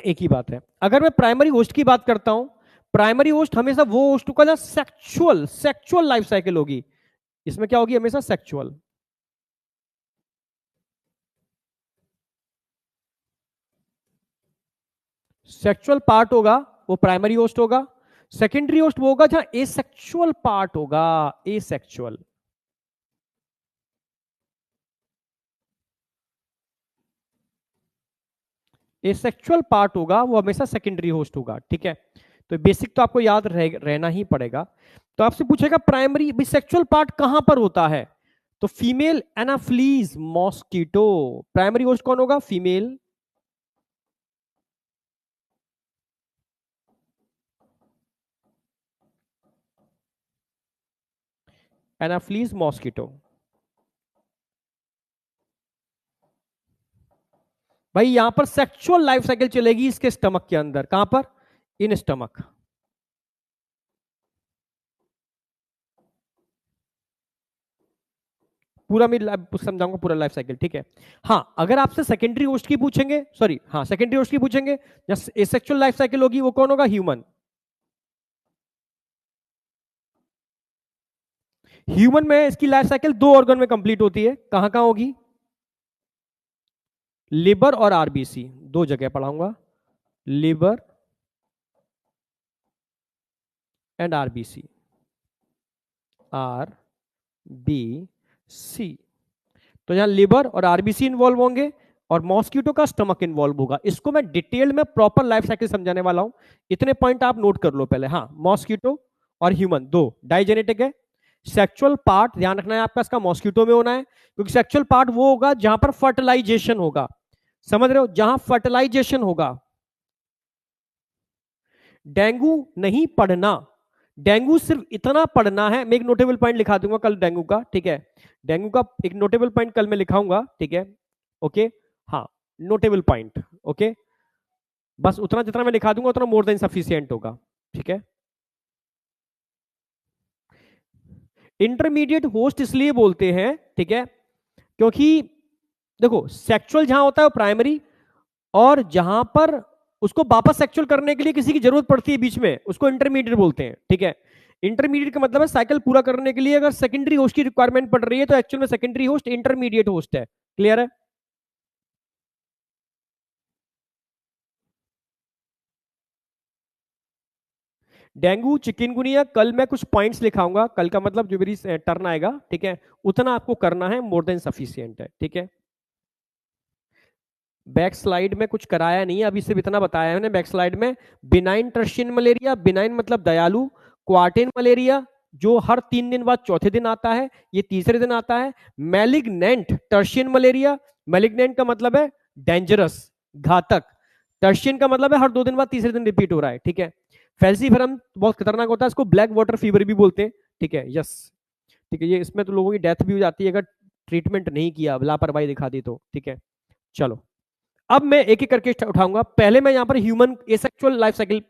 एक ही बात है। अगर मैं प्राइमरी होस्ट की बात करता हूं, प्राइमरी होस्ट हमेशा वो होस्ट का ना सेक्सुअल सेक्सुअल लाइफ साइकिल होगी, इसमें क्या होगी, हमेशा सेक्सुअल, सेक्सुअल पार्ट होगा वो प्राइमरी होस्ट होगा। सेकेंडरी होस्ट वो होगा जहां एसेक्सुअल पार्ट होगा, एसेक्सुअल। एसेक्सुअल पार्ट होगा वो हमेशा सेकेंडरी होस्ट होगा, ठीक है। तो बेसिक तो आपको याद रहना ही पड़ेगा। तो आपसे पूछेगा प्राइमरी सेक्सुअल पार्ट कहां पर होता है, तो female Anopheles mosquito. Primary host कौन होगा, फीमेल एनाफ्लीज मॉस्किटो। भाई यहां पर सेक्सुअल लाइफ साइकिल चलेगी इसके स्टमक के अंदर, कहां पर, इन स्टमक। पूरा मैं समझाऊंगा पूरा लाइफ साइकिल, ठीक है। हाँ अगर आपसे सेकेंडरी होस्ट की पूछेंगे, सॉरी हाँ सेकेंडरी होस्ट की पूछेंगे, एसेक्सुअल लाइफ साइकिल होगी वो कौन होगा, ह्यूमन। ह्यूमन में इसकी लाइफ साइकिल दो ऑर्गन में कंप्लीट होती है, कहां कहां होगी, लिवर और आरबीसी, दो जगह पढ़ाऊंगा, liver and RBC, R B C. तो यहां लिवर और आरबीसी इन्वॉल्व होंगे और मॉस्किटो का स्टमक इन्वॉल्व होगा। इसको मैं डिटेल में प्रॉपर लाइफ साइकिल समझाने वाला हूं, इतने पॉइंट आप नोट कर लो पहले। हाँ मॉस्किटो और ह्यूमन दो डाइजेनेटिक है। सेक्सुअल पार्ट ध्यान रखना है आपका, इसका मॉस्किटो में होना है, क्योंकि सेक्सुअल पार्ट वो होगा जहां पर फर्टिलाइजेशन होगा, समझ रहे हो, जहां फर्टिलाइजेशन होगा। डेंगू नहीं पढ़ना, डेंगू सिर्फ इतना पढ़ना है, मैं एक नोटेबल पॉइंट लिखा दूंगा कल डेंगू का, ठीक है। डेंगू का एक नोटेबल पॉइंट कल मैं लिखाऊंगा, ठीक है। ओके, हाँ नोटेबल पॉइंट, ओके। बस उतना जितना मैं लिखा दूंगा उतना मोर देन सफिशियंट होगा, ठीक है। इंटरमीडिएट होस्ट इसलिए बोलते हैं, ठीक है, क्योंकि देखो सेक्सुअल जहां होता है वो प्राइमरी, और जहां पर उसको वापस सेक्सुअल करने के लिए किसी की जरूरत पड़ती है बीच में, उसको इंटरमीडिएट बोलते हैं, ठीक है। इंटरमीडिएट का मतलब है साइकिल पूरा करने के लिए अगर सेकेंडरी होस्ट की रिक्वायरमेंट पड़ रही है तो एक्चुअल में सेकेंडरी होस्ट इंटरमीडिएट होस्ट है। क्लियर है। डेंगू चिकनगुनिया कल मैं कुछ पॉइंट्स लिखाऊंगा, कल का मतलब जो मेरी टर्न आएगा, ठीक है, उतना आपको करना है, मोर देन सफिशियंट है, ठीक है। बैक स्लाइड में कुछ कराया नहीं है, अभी सिर्फ इतना बताया है मैंने बैक स्लाइड में। बिनाइन टर्शियन मलेरिया, बिनाइन मतलब दयालु, क्वार्टेन मलेरिया जो हर 3 दिन बाद चौथे दिन आता है, ये तीसरे दिन आता है। मैलिग्नेंट टर्शियन मलेरिया, मैलिग्नेंट का मतलब है डेंजरस, घातक। टर्शियन का मतलब है हर 2 दिन बाद तीसरे दिन रिपीट हो रहा है, ठीक है। फेल्सीफेरम बहुत खतरनाक होता है, इसको ब्लैक वाटर फीवर भी बोलते हैं, ठीक है, यस, ठीक है। ये इसमें तो लोगों की डेथ भी हो जाती है अगर ट्रीटमेंट नहीं किया, लापरवाही दिखा दी तो, ठीक है। चलो अब मैं एक एक करके उठाऊंगा। पहले मैं यहां पर human asexual life cycle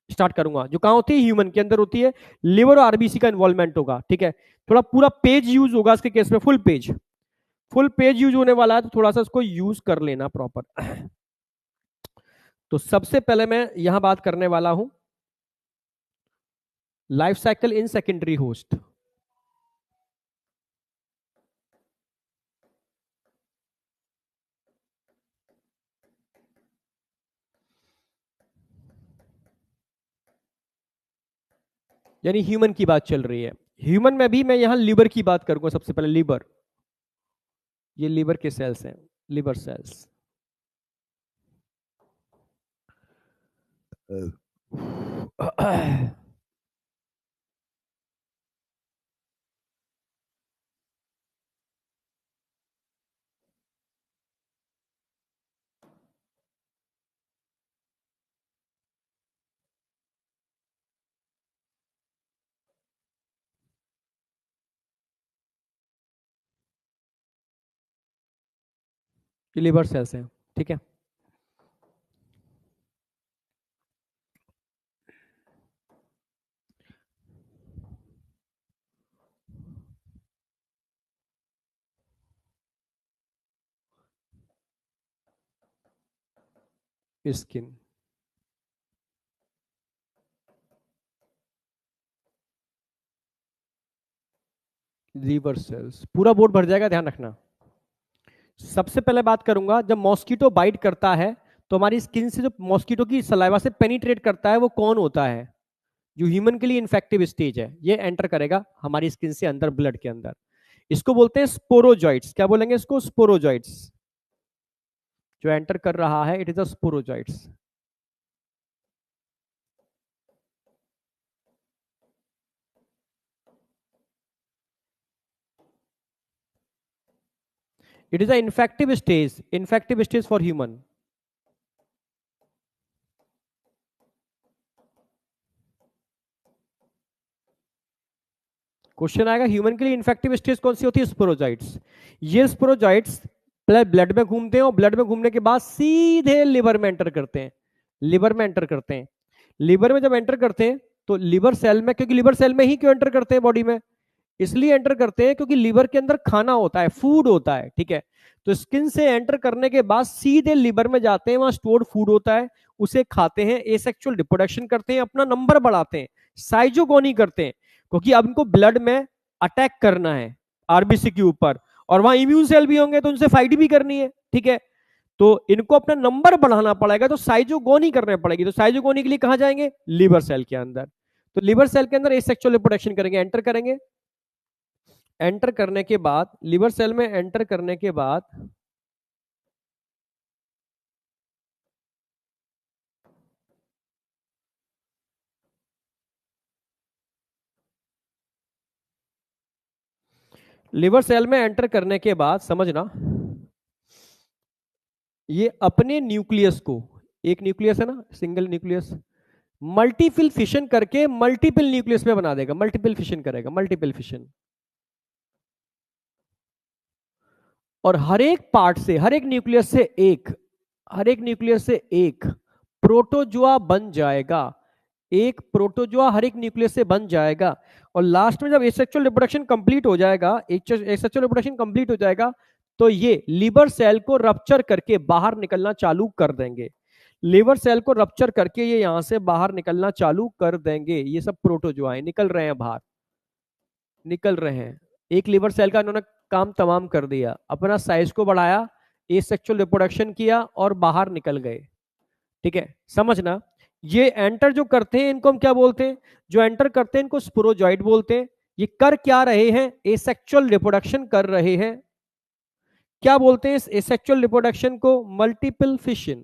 start करूंगा, जो कहां होती है, ह्यूमन के अंदर होती है, लिवर और आरबीसी का इन्वॉल्वमेंट होगा, ठीक है। थोड़ा पूरा पेज यूज होगा इसके केस में, full page, full page use होने वाला है, तो थोड़ा सा इसको यूज कर लेना प्रॉपर। तो सबसे पहले मैं यहां बात करने वाला हूं life cycle in secondary host. यानी ह्यूमन की बात चल रही है। ह्यूमन में भी मैं यहां लिवर की बात करूंगा सबसे पहले, लिवर, ये लिवर के सेल्स हैं, लिवर सेल्स। ये लिवर सेल्स हैं, ठीक है। स्किन, लीवर सेल्स, पूरा बोर्ड भर जाएगा, ध्यान रखना। सबसे पहले बात करूंगा जब मॉस्किटो बाइट करता है तो हमारी स्किन से जो मॉस्किटो की सलाइवा से पेनिट्रेट करता है वो कौन होता है, जो ह्यूमन के लिए इन्फेक्टिव स्टेज है, ये एंटर करेगा हमारी स्किन से अंदर, ब्लड के अंदर। इसको बोलते हैं स्पोरोजॉइट्स। क्या बोलेंगे इसको? स्पोरोजॉइट्स। जो एंटर कर रहा है, it is a sporozoites. It is an infective stage for human. Question आएगा ह्यूमन के लिए इन्फेक्टिव स्टेज कौन सी होती है? स्पोरोजाइट्स। ये स्पोरोजाइट्स ब्लड में घूमते हैं और ब्लड में घूमने के बाद सीधे लिवर में एंटर करते हैं। लिवर में एंटर करते हैं। लिवर में जब एंटर करते हैं तो लिवर सेल में, क्योंकि लिवर सेल में ही क्यों एंटर करते हैं बॉडी में? इसलिए एंटर करते हैं क्योंकि लिवर के अंदर खाना होता है, फूड होता है, ठीक है। तो स्किन से एंटर करने के बाद सीधे लिवर में जाते हैं, वहां स्टोर्ड फूड होता है, उसे खाते हैं, एसेक्सुअल रिप्रोडक्शन करते हैं, अपना नंबर बढ़ाते हैं, साइजोगोनी करते हैं, क्योंकि अब इनको ब्लड में अटैक करना है आरबीसी के ऊपर, और वहां इम्यून सेल भी होंगे तो उनसे फाइट भी करनी है, ठीक है। तो इनको अपना नंबर बढ़ाना पड़ेगा, तो साइजोगोनी करनी पड़ेगी। तो साइजोगोनी के लिए कहां जाएंगे? लिवर सेल के अंदर। तो लिवर सेल के अंदर एसेक्सुअल रिप्रोडक्शन करेंगे, एंटर करेंगे। एंटर करने के बाद, लिवर सेल में एंटर करने के बाद लिवर सेल में एंटर करने के बाद समझना, ये अपने न्यूक्लियस को, एक न्यूक्लियस है ना, सिंगल न्यूक्लियस, मल्टीपल फिशन करके मल्टीपल न्यूक्लियस में बना देगा, मल्टीपल फिशन करेगा, मल्टीपल फिशन। और हर एक पार्ट से, हर एक न्यूक्लियस से एक, हर एक न्यूक्लियस से एक प्रोटोजुआ बन जाएगा। एक प्रोटोजुआ हर एक न्यूक्लियस से बन जाएगा। और लास्ट में जब एसेक्सुअल रिप्रोडक्शन कंप्लीट हो जाएगा, एसेक्सुअल रिप्रोडक्शन कंप्लीट हो जाएगा, तो ये लिवर सेल को रप्चर करके बाहर निकलना चालू कर देंगे। लिवर सेल को रप्चर करके ये यहां से बाहर निकलना चालू कर देंगे। ये सब प्रोटोजुआ निकल रहे हैं बाहर, निकल रहे हैं। एक लिवर सेल का इन्होंने काम तमाम कर दिया, अपना साइज को बढ़ाया, एसेक्सुअल रिप्रोडक्शन किया और बाहर निकल गए, ठीक है। समझना, ये एंटर जो करते हैं इनको हम क्या बोलते हैं? जो एंटर करते हैं इनको स्पोरोजॉइट बोलते हैं। ये कर क्या रहे हैं? एसेक्सुअल रिप्रोडक्शन कर रहे हैं। क्या बोलते हैं इस एसेक्सुअल रिप्रोडक्शन को? Multiple fission.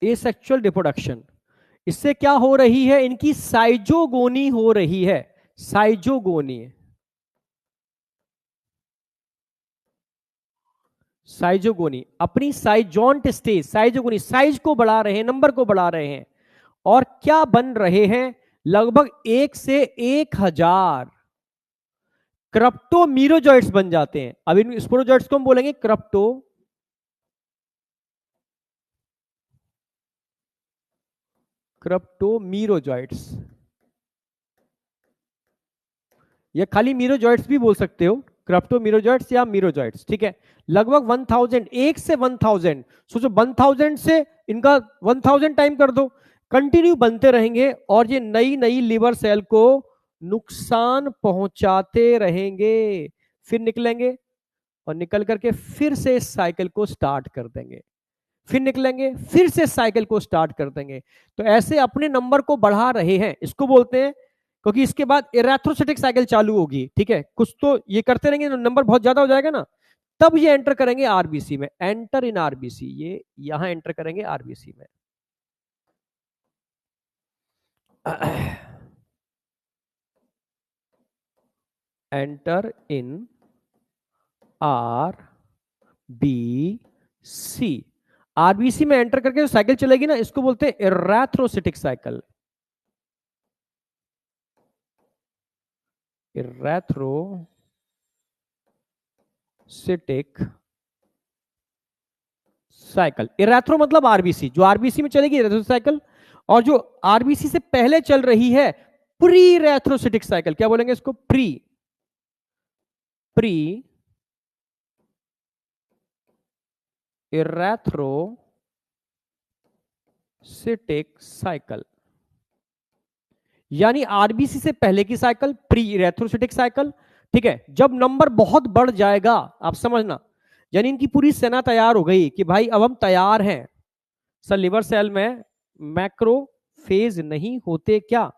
एसेक्सुअल रिप्रोडक्शन, इससे क्या हो रही है? इनकी साइजोगोनी हो रही है, साइजोगोनी। साइजोगोनी, अपनी साइजोंट स्टेज, साइजोगोनी, साइज को बढ़ा रहे हैं, नंबर को बढ़ा रहे हैं। और क्या बन रहे हैं? लगभग 1 से 1000 क्रप्टोमीरोजॉइट्स बन जाते हैं। अब इन स्पोरोजॉइट्स को हम बोलेंगे क्रप्टोमीरोजॉइट्स, या खाली मीरोजॉइट्स भी बोल सकते हो, क्रप्टोमीरोजॉइट्स या मीरोजॉइट्स, ठीक है। लगभग 1000, 1 से 1000, सोचो 1000 से इनका 1000 टाइम कर दो, कंटिन्यू बनते रहेंगे और ये नई नई लिवर सेल को नुकसान पहुंचाते रहेंगे। फिर निकलेंगे और निकल करके फिर से इस साइकिल को स्टार्ट कर देंगे, फिर निकलेंगे, फिर से साइकिल को स्टार्ट कर देंगे। तो ऐसे अपने नंबर को बढ़ा रहे हैं, इसको बोलते हैं। क्योंकि इसके बाद इरेथ्रोसिटिक साइकिल चालू होगी, ठीक है, कुछ तो ये करते रहेंगे, नंबर बहुत ज्यादा हो जाएगा ना, तब ये एंटर करेंगे आरबीसी में। एंटर इन आरबीसी, ये यहां एंटर करेंगे आरबीसी में। Enter in R B C. RBC में एंटर करके जो साइकिल चलेगी ना, इसको बोलते हैं इरेथ्रोसिटिक साइकिल। इरेथ्रोसिटिक साइकिल, इरेथ्रो मतलब आरबीसी, जो आरबीसी में चलेगी इरेथ्रो साइकिल। और जो आरबीसी से पहले चल रही है, प्री इरेथ्रोसिटिक साइकिल। क्या बोलेंगे इसको? Pre, pre erythrocytic cycle. यानी आरबीसी से पहले की साइकिल प्री इरेथ्रोसाइटिक साइकिल, ठीक है। जब नंबर बहुत बढ़ जाएगा, आप समझना, यानी इनकी पूरी सेना तैयार हो गई कि भाई अब हम तैयार हैं। सर लिवर सेल में मैक्रोफेज नहीं होते क्या?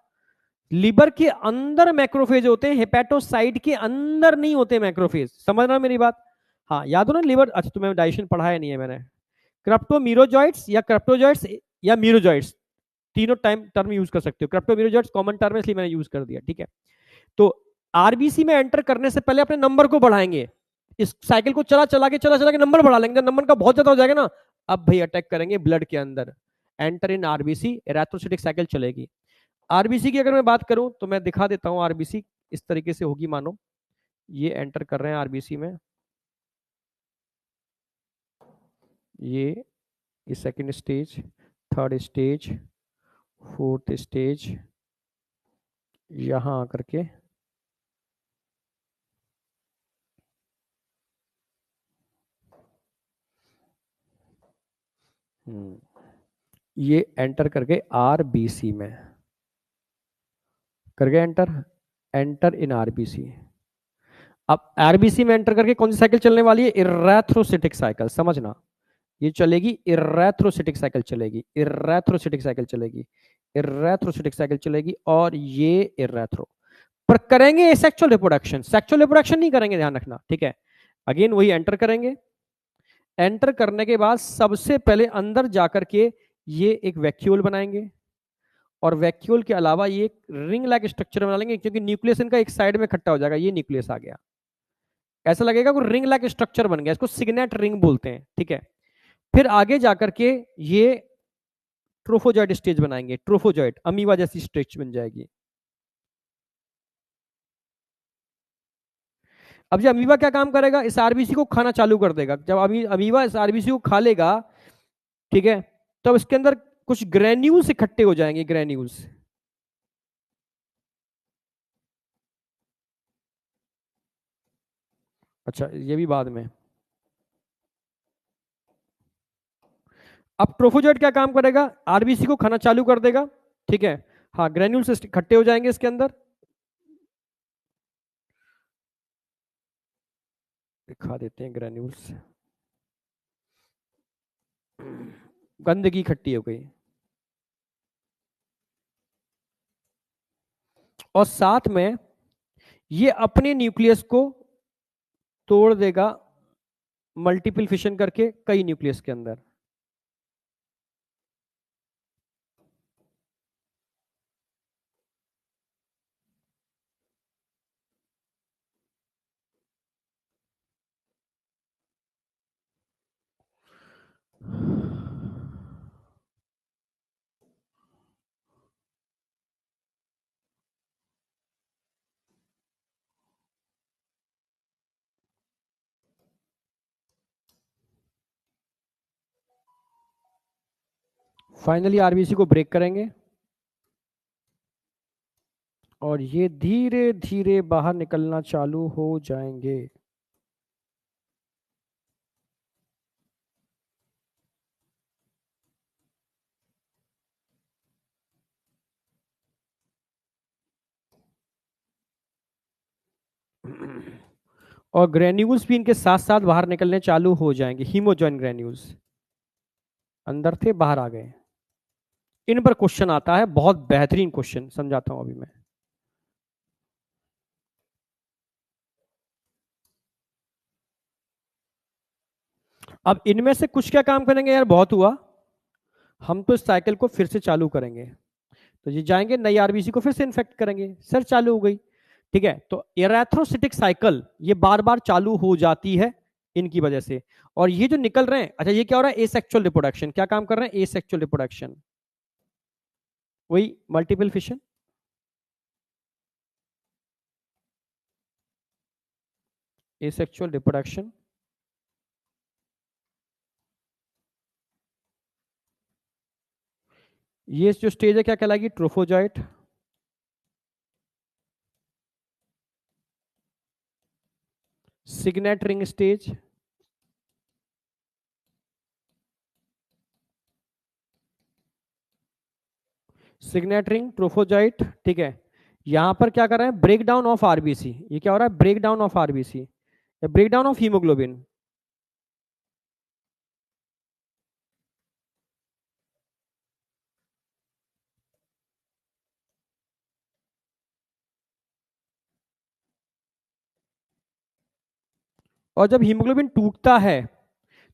लिवर के अंदर मैक्रोफेज होते हैं, हेपेटोसाइट के अंदर नहीं होते मैक्रोफेज। समझ रहा मेरी बात? हाँ, याद हो ना लिवर, अच्छा तुम्हें डाइजेशन पढ़ाया नहीं है मैंने। क्रिप्टोमीरोजॉइट्स या क्रिप्टोजॉइट्स या मीरोजॉइट्स, तीनों टाइम टर्म यूज कर सकते हो। क्रिप्टोमीरोजॉइट्स कॉमन टर्म है इसलिए मैंने यूज कर दिया, ठीक है। तो आरबीसी में एंटर करने से पहले अपने नंबर को बढ़ाएंगे। इस साइकिल को चला चला के नंबर बढ़ा लेंगे। नंबर का बहुत ज्यादा हो जाएगा ना, अब भाई अटैक करेंगे ब्लड के अंदर। एंटर इन आरबीसी, एरेथ्रोसाइटिक साइकिल चलेगी। आरबीसी की अगर मैं बात करूं तो मैं दिखा देता हूं आरबीसी इस तरीके से होगी। मानो ये एंटर कर रहे हैं आरबीसी में, ये second stage, third stage, fourth stage, यहां आकर के ये एंटर कर गए आरबीसी में, कर गए एंटर, एंटर इन आरबीसी। अब आरबीसी में एंटर करके कौन सी साइकिल चलने वाली है? इरेथ्रोसाइटिक साइकिल, समझना। ये चलेगी इरेथ्रोसाइटिक साइकिल चलेगी, इरेथ्रोसाइटिक साइकिल चलेगी, इरेथ्रोसाइटिक साइकिल चलेगी, और ये इरेथ्रो पर करेंगे एसेक्सुअल रिप्रोडक्शन। सेक्सुअल रिप्रोडक्शन नहीं करेंगे, ध्यान रखना, ठीक है। अगेन वही एंटर करेंगे। एंटर करने के बाद सबसे पहले अंदर जाकर के ये एक वैक्यूल बनाएंगे, और वैक्यूल के अलावा ये एक रिंग लाइक स्ट्रक्चर बना लेंगे, क्योंकि न्यूक्लियस इनका एक साइड में इकट्ठा हो जाएगा। ये न्यूक्लियस आ गया, ऐसा लगेगा कोई रिंग लाइक स्ट्रक्चर बन गया, इसको सिग्नेट रिंग बोलते हैं, ठीक है। फिर आगे जाकर के ये ट्रोफोजॉइड स्टेज बनाएंगे, ट्रोफोजॉइड अमीबा जैसी स्टेज बन जाएगी। अब ये अमीबा क्या काम करेगा? इस आरबीसी को खाना चालू कर देगा। जब अमीबा इस आरबीसी को खा लेगा, ठीक है, तब इसके अंदर कुछ ग्रेन्यूल्स इकट्ठे हो जाएंगे, ग्रेन्यूल्स। अच्छा, ये भी बाद में। अब ट्रोफोजॉइड क्या काम करेगा? आरबीसी को खाना चालू कर देगा, ठीक है। हाँ, ग्रेन्यूल्स इकट्ठे हो जाएंगे इसके अंदर। दिखा देते हैं ग्रेन्यूल्स। गंदगी इकट्ठी हो गई, और साथ में ये अपने न्यूक्लियस को तोड़ देगा, मल्टीपल फिशन करके कई न्यूक्लियस के अंदर। फाइनली आरबीसी को ब्रेक करेंगे, और ये धीरे धीरे बाहर निकलना चालू हो जाएंगे। और ग्रेन्यूल्स भी इनके साथ साथ बाहर निकलने चालू हो जाएंगे। हीमोजॉइन ग्रेन्यूल्स अंदर थे, बाहर आ गए। इन पर क्वेश्चन आता है, बहुत बेहतरीन क्वेश्चन, समझाता हूं अभी मैं। अब इनमें से कुछ क्या काम करेंगे? यार बहुत हुआ, हम तो इस साइकिल को फिर से चालू करेंगे। तो ये जाएंगे नई आरबीसी को फिर से इन्फेक्ट करेंगे, सर चालू हो गई, ठीक है। तो एरेथ्रोसिटिक साइकिल ये बार बार चालू हो जाती है इनकी वजह से। और ये जो निकल रहे हैं, अच्छा ये क्या हो रहा है? Asexual reproduction. क्या काम कर रहे हैं? एसेक्सुअल रिप्रोडक्शन, वही मल्टीपल फिशन। एसेक्सुअल रिप्रोडक्शन, ये जो स्टेज है क्या कहलाएगी? ट्रोफोजॉइट। सिग्नेट रिंग स्टेज, सिग्नेटरिंग ट्रोफोजाइट, ठीक है। यहां पर क्या कर रहे हैं, ब्रेक डाउन ऑफ आरबीसी। ये क्या हो रहा है, ब्रेक डाउन ऑफ आरबीसी या ब्रेक डाउन ऑफ हीमोग्लोबिन। और जब हीमोग्लोबिन टूटता है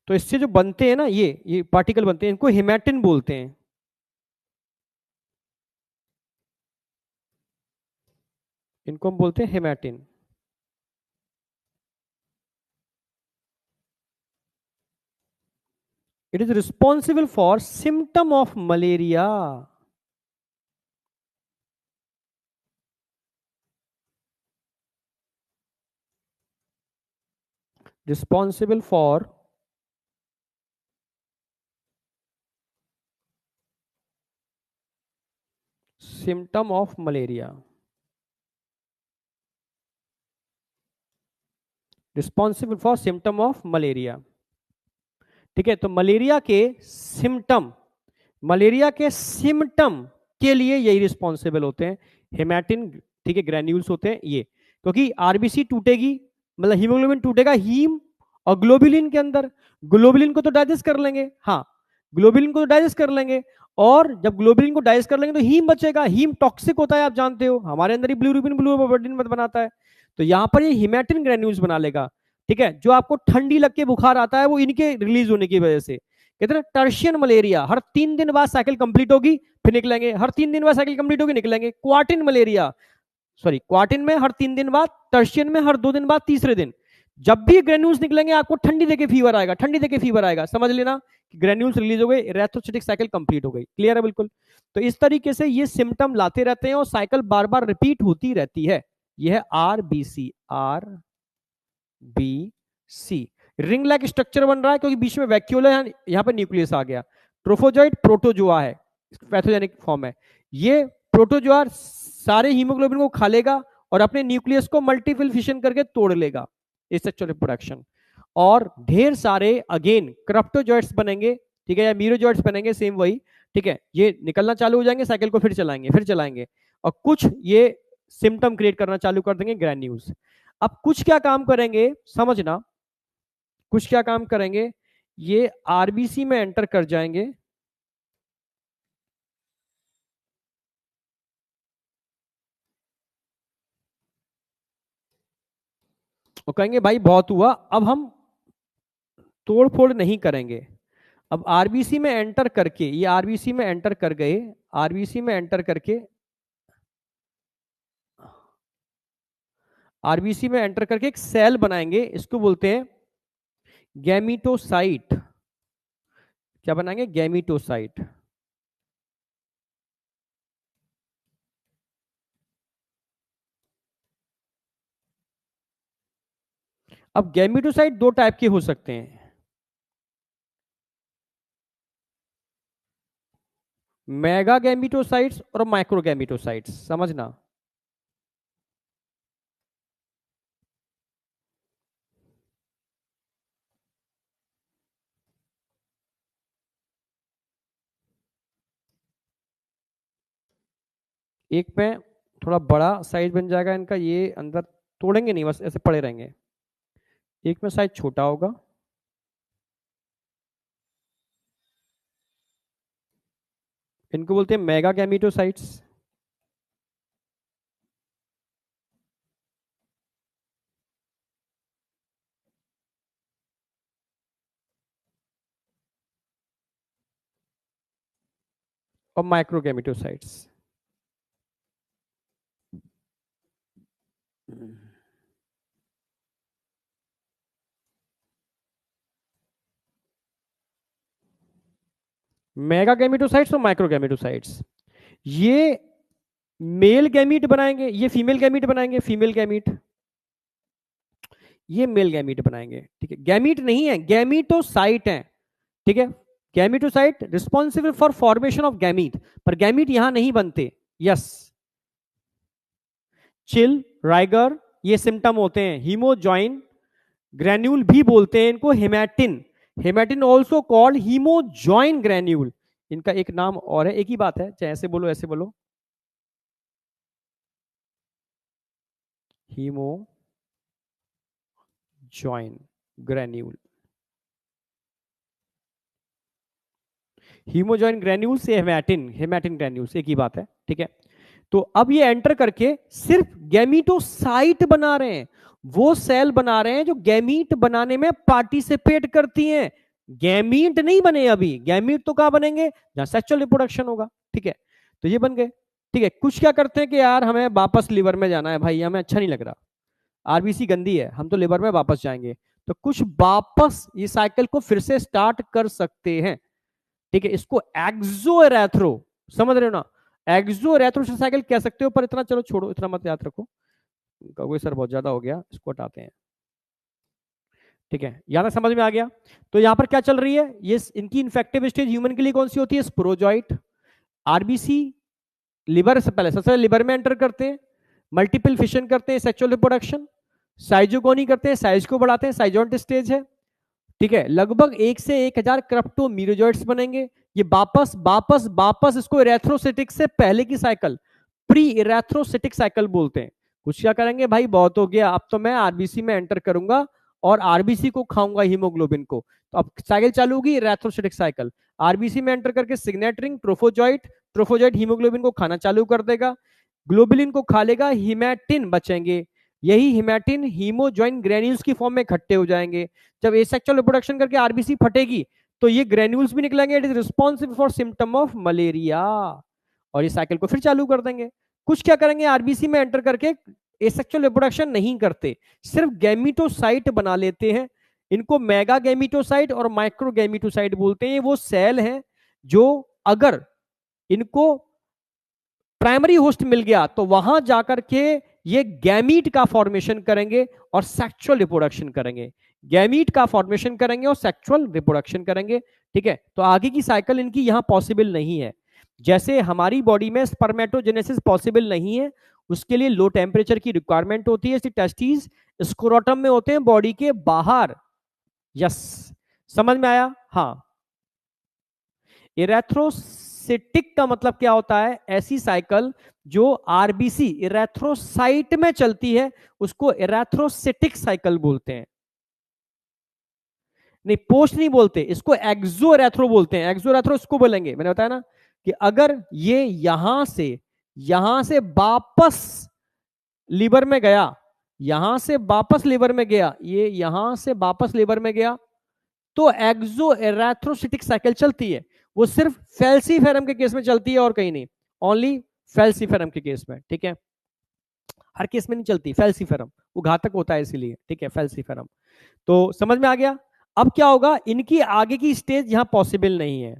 तो इससे जो बनते हैं ना, ये पार्टिकल बनते हैं, इनको हेमेटिन बोलते हैं। इनको हम बोलते हैं haematin. It is responsible for symptom of malaria. Responsible for symptom of malaria. Responsible for symptom of malaria, ठीक है। तो मलेरिया के सिम्टम के लिए यही रिस्पॉन्सिबल होते हैं, हेमेटिन, ठीक है, ग्रेन्यूल्स होते हैं ये। क्योंकि आरबीसी टूटेगी, मतलब हीमोग्लोबिन टूटेगा हीम और ग्लोबुलिन के अंदर। ग्लोबुलिन को तो डाइजेस्ट कर लेंगे, हाँ, ग्लोबुलिन को तो डाइजेस्ट कर लेंगे। और जब ग्लोबुलिन को डाइजेस्ट कर लेंगे तो हीम बचेगा। हीम टॉक्सिक होता है, आप जानते हो, हमारे अंदर ही ब्लूबिन बनाता है। तो यहां पर ये हिमेटिन ग्रेन्यूल्स बना लेगा, ठीक है। जो आपको ठंडी लग के बुखार आता है वो इनके रिलीज होने की वजह से। कहते हैं टर्शियन मलेरिया, हर 3 दिन बाद साइकिल कंप्लीट होगी फिर निकलेंगे, हर 3 दिन बाद साइकिल कंप्लीट होगी निकलेंगे। क्वार्टिन मलेरिया, सॉरी, क्वार्टिन में हर 3 दिन बाद, टर्शियन में हर 2 दिन बाद, तीसरे दिन जब भी ग्रेन्यूल्स निकलेंगे आपको ठंडी देके फीवर आएगा, ठंडी देके फीवर आएगा, समझ लेना कि ग्रेन्यूल्स रिलीज हो गए, इरेथ्रोसाइटिक साइकिल कंप्लीट हो गई। क्लियर है बिल्कुल। तो इस तरीके से ये सिम्टम लाते रहते हैं और साइकिल बार बार रिपीट होती रहती है। यह है RBC, RBC. Ring like structure बन रहा है क्योंकि बीच में वैक्यूल है, यहां पर न्यूक्लियस आ गया। ट्रोफोजॉइट प्रोटोजोआ है, पैथोजेनिक फॉर्म है। ये प्रोटोजोआ सारे हीमोग्लोबिन को खा लेगा और अपने न्यूक्लियस को मल्टीपल फिशन करके तोड़ लेगा, सेक्सुअल रिप्रोडक्शन। और ढेर सारे अगेन क्रप्टोजॉइट्स बनेंगे, ठीक है, या मीरोजॉइट्स बनेंगे, सेम वही, ठीक है। ये निकलना चालू हो जाएंगे, साइकिल को फिर चलाएंगे, फिर चलाएंगे। और कुछ ये सिम्टम क्रिएट करना चालू कर देंगे, ग्रैन्यूल्स। अब कुछ क्या काम करेंगे समझना, कुछ क्या काम करेंगे, ये आरबीसी में एंटर कर जाएंगे। और कहेंगे भाई बहुत हुआ, अब हम तोड़ फोड़ नहीं करेंगे। अब आरबीसी में एंटर करके, ये आरबीसी में एंटर कर गए, आरबीसी में एंटर करके, आरबीसी में एंटर करके एक सेल बनाएंगे, इसको बोलते हैं गैमीटोसाइट। क्या बनाएंगे, गैमीटोसाइट। अब गैमीटोसाइट 2 टाइप के हो सकते हैं, मेगा गैमीटोसाइट्स और माइक्रो गैमीटोसाइट्स, समझना। एक में थोड़ा बड़ा साइज बन जाएगा इनका, ये अंदर तोड़ेंगे नहीं, बस ऐसे पड़े रहेंगे। एक में साइज छोटा होगा, इनको बोलते हैं मेगा गैमीटोसाइट्स। और माइक्रो गैमीटोसाइट्स। मेगा गैमीटोसाइट्स और माइक्रो गैमीटोसाइट्स, ये मेल गैमीट बनाएंगे, ये फीमेल गैमीट बनाएंगे, फीमेल गैमीट, ये मेल गैमीट बनाएंगे, ठीक है। गैमीट नहीं है, गैमीटोसाइट है, ठीक है। Gametocyte responsible for formation of gamete, पर गैमीट यहां नहीं बनते। यस, चिल, राइगर, ये सिम्टम होते हैं। हीमोजॉइन ग्रैन्यूल भी बोलते हैं इनको, haematin, haematin also called haemozoin granule, इनका एक नाम और है, एक ही बात है, चाहे ऐसे बोलो ऐसे बोलो। Haemozoin granule. Haemozoin granule से हेमेटिन, हेमेटिन ग्रेन्यूल्स, एक ही बात है, ठीक है। तो अब ये एंटर करके सिर्फ गैमीटोसाइट बना रहे हैं, वो सेल बना रहे हैं जो गैमीट बनाने में पार्टिसिपेट करती हैं। गैमीट नहीं बने अभी, गैमीट तो कहां बनेंगे, जहां सेक्सुअल रिप्रोडक्शन होगा, ठीक है। तो ये बन गए, ठीक है। कुछ क्या करते हैं कि यार हमें वापस लिवर में जाना है भाई, हमें अच्छा नहीं लग रहा, आरबीसी गंदी है, हम तो लिवर में वापस जाएंगे। तो कुछ वापस ये साइकिल को फिर से स्टार्ट कर सकते हैं, ठीक है। इसको एक्सोएरेथ्रो, समझ रहे हो ना, एक्सोएरेथ्रो साइकिल कह सकते हो। पर इतना चलो छोड़ो, इतना मत याद रखो, कोई सर बहुत ज्यादा हो गया, इसको हटाते हैं, ठीक है। यहां तक समझ में आ गया। तो यहां पर क्या चल रही है, ये इनकी इन्फेक्टिव स्टेज ह्यूमन के लिए कौन सी होती है, स्पोरोजॉइट। आरबीसी लिवर से पहले, सबसे पहले लिवर में एंटर करते हैं, मल्टीपल फिशन करते हैं, सेक्सुअल रिप्रोडक्शन, साइजोगोनी करते हैं, साइज को बढ़ाते हैं, साइजोंट स्टेज है, ठीक है। लगभग 1 से 1000 क्रप्टोमीरोजॉइट्स बनेंगे। ये वापस वापस वापस इसको इरेथ्रोसिटिक से पहले की साइकिल, प्री इरेथ्रोसिटिक साइकिल बोलते हैं। कुछ क्या करेंगे भाई, बहुत हो गया, अब तो मैं आरबीसी में एंटर करूंगा और आरबीसी को खाऊंगा, हीमोग्लोबिन को। तो अब साइकिल चालू होगी, इरेथ्रोसिटिक साइकिल। आरबीसी में एंटर करके signet ring, trophozoite, trophozoite haemoglobin को खाना चालू कर देगा, ग्लोबुलिन को खा लेगा, हिमैटिन बचेंगे। यही हिमैटिन हीमोजॉइन ग्रेन्यूल्स की फॉर्म में इकट्ठे हो जाएंगे। जब एसेक्सुअल रिप्रोडक्शन करके आरबीसी फटेगी तो ये ग्रेन्यूल्स भी निकलेंगे, it is responsible for symptom of malaria, और ये साइकिल को फिर चालू कर देंगे। कुछ क्या करेंगे, आरबीसी में एंटर करके एसेक्सुअल रिप्रोडक्शन नहीं करते, सिर्फ गैमीटोसाइट बना लेते हैं। इनको मेगा गैमीटोसाइट और माइक्रो गैमीटोसाइट बोलते हैं। ये वो सेल हैं जो अगर इनको प्राइमरी होस्ट मिल गया तो वहां जाकर के ये गैमीट का फॉर्मेशन करेंगे और सेक्सुअल रिप्रोडक्शन करेंगे, गैमीट का फॉर्मेशन करेंगे और सेक्सुअल रिप्रोडक्शन करेंगे, ठीक है। तो आगे की साइकिल इनकी यहां पॉसिबल नहीं है। जैसे हमारी बॉडी में स्पर्मेटोजेनेसिस पॉसिबल नहीं है, उसके लिए लो टेम्परेचर की रिक्वायरमेंट होती है। टेस्टिस स्क्रोटम में होते हैं, बॉडी के बाहर। यस, समझ में आया, हाँ। इरेथ्रोसिटिक का मतलब क्या होता है, ऐसी साइकिल जो आरबीसी इरेथ्रोसाइट में चलती है उसको इरेथ्रोसिटिक साइकिल बोलते हैं। नहीं, पोस्ट नहीं बोलते, इसको एक्सोरेथ्रो बोलते हैं। एक्सोरेथ्रो इसको बोलेंगे, मैंने बताया ना कि अगर ये यहां से वापस लीवर में गया, यहां से वापस लीवर में गया, ये यहां से वापस लीवर में गया, तो एक्सो एरेथ्रोसिटिक साइकिल चलती है। वो सिर्फ फेल्सीफेरम के केस में चलती है और कहीं नहीं, ओनली फेल्सीफेरम के केस में, ठीक है। हर केस में नहीं चलती फेल्सीफेरम, वो घातक होता है इसीलिए, ठीक है, फेल्सीफेरम। तो समझ में आ गया। अब क्या होगा, इनकी आगे की स्टेज यहां पॉसिबल नहीं है।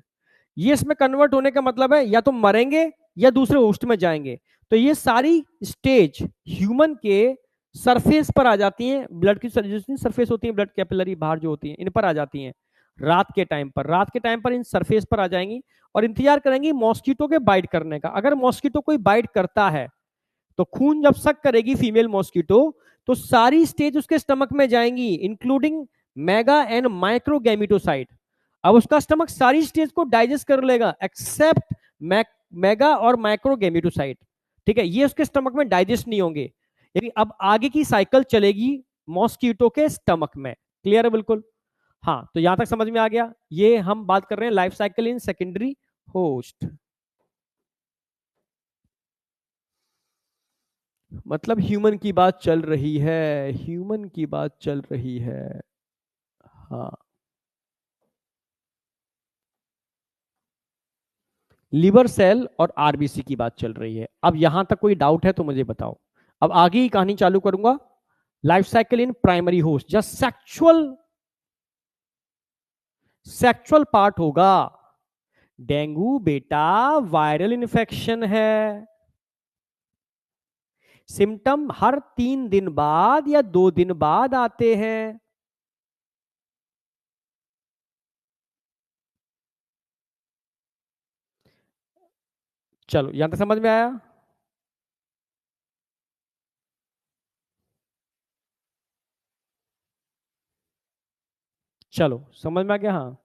ये इसमें कन्वर्ट होने का मतलब है या तो मरेंगे या दूसरे होस्ट में जाएंगे। तो ये सारी स्टेज ह्यूमन के सरफेस पर आ जाती हैं, ब्लड की जितनी सरफेस होती है, ब्लड कैपिलरी बाहर जो होती है, इन पर आ जाती हैं। रात के टाइम पर इन सरफेस पर आ जाएंगी और इंतजार करेंगी मॉस्किटो के बाइट करने का। अगर मॉस्किटो कोई बाइट करता है तो खून जब सक करेगी फीमेल मॉस्किटो, तो सारी स्टेज उसके स्टमक में जाएंगी, including mega and micro gametocyte. अब उसका स्टमक सारी स्टेज को डाइजेस्ट कर लेगा एक्सेप्ट मेगा और माइक्रो गैमिटोसाइट, ठीक है। ये उसके स्टमक में डाइजेस्ट नहीं होंगे, यानी अब आगे की साइकिल चलेगी मॉस्किटो के स्टमक में। क्लियर है बिल्कुल, हाँ। तो यहां तक समझ में आ गया। ये हम बात कर रहे हैं life cycle in secondary host, मतलब ह्यूमन की बात चल रही है, ह्यूमन की बात चल रही है, हाँ। लिवर सेल और आरबीसी की बात चल रही है। अब यहां तक कोई डाउट है तो मुझे बताओ। अब आगे की कहानी चालू करूंगा। Life cycle in primary host, just sexual sexual part होगा। डेंगू बेटा वायरल इन्फेक्शन है, सिम्टम हर 3 दिन बाद या 2 दिन बाद आते हैं। चलो यहां तक समझ में आया। चलो समझ में आ गया, हाँ।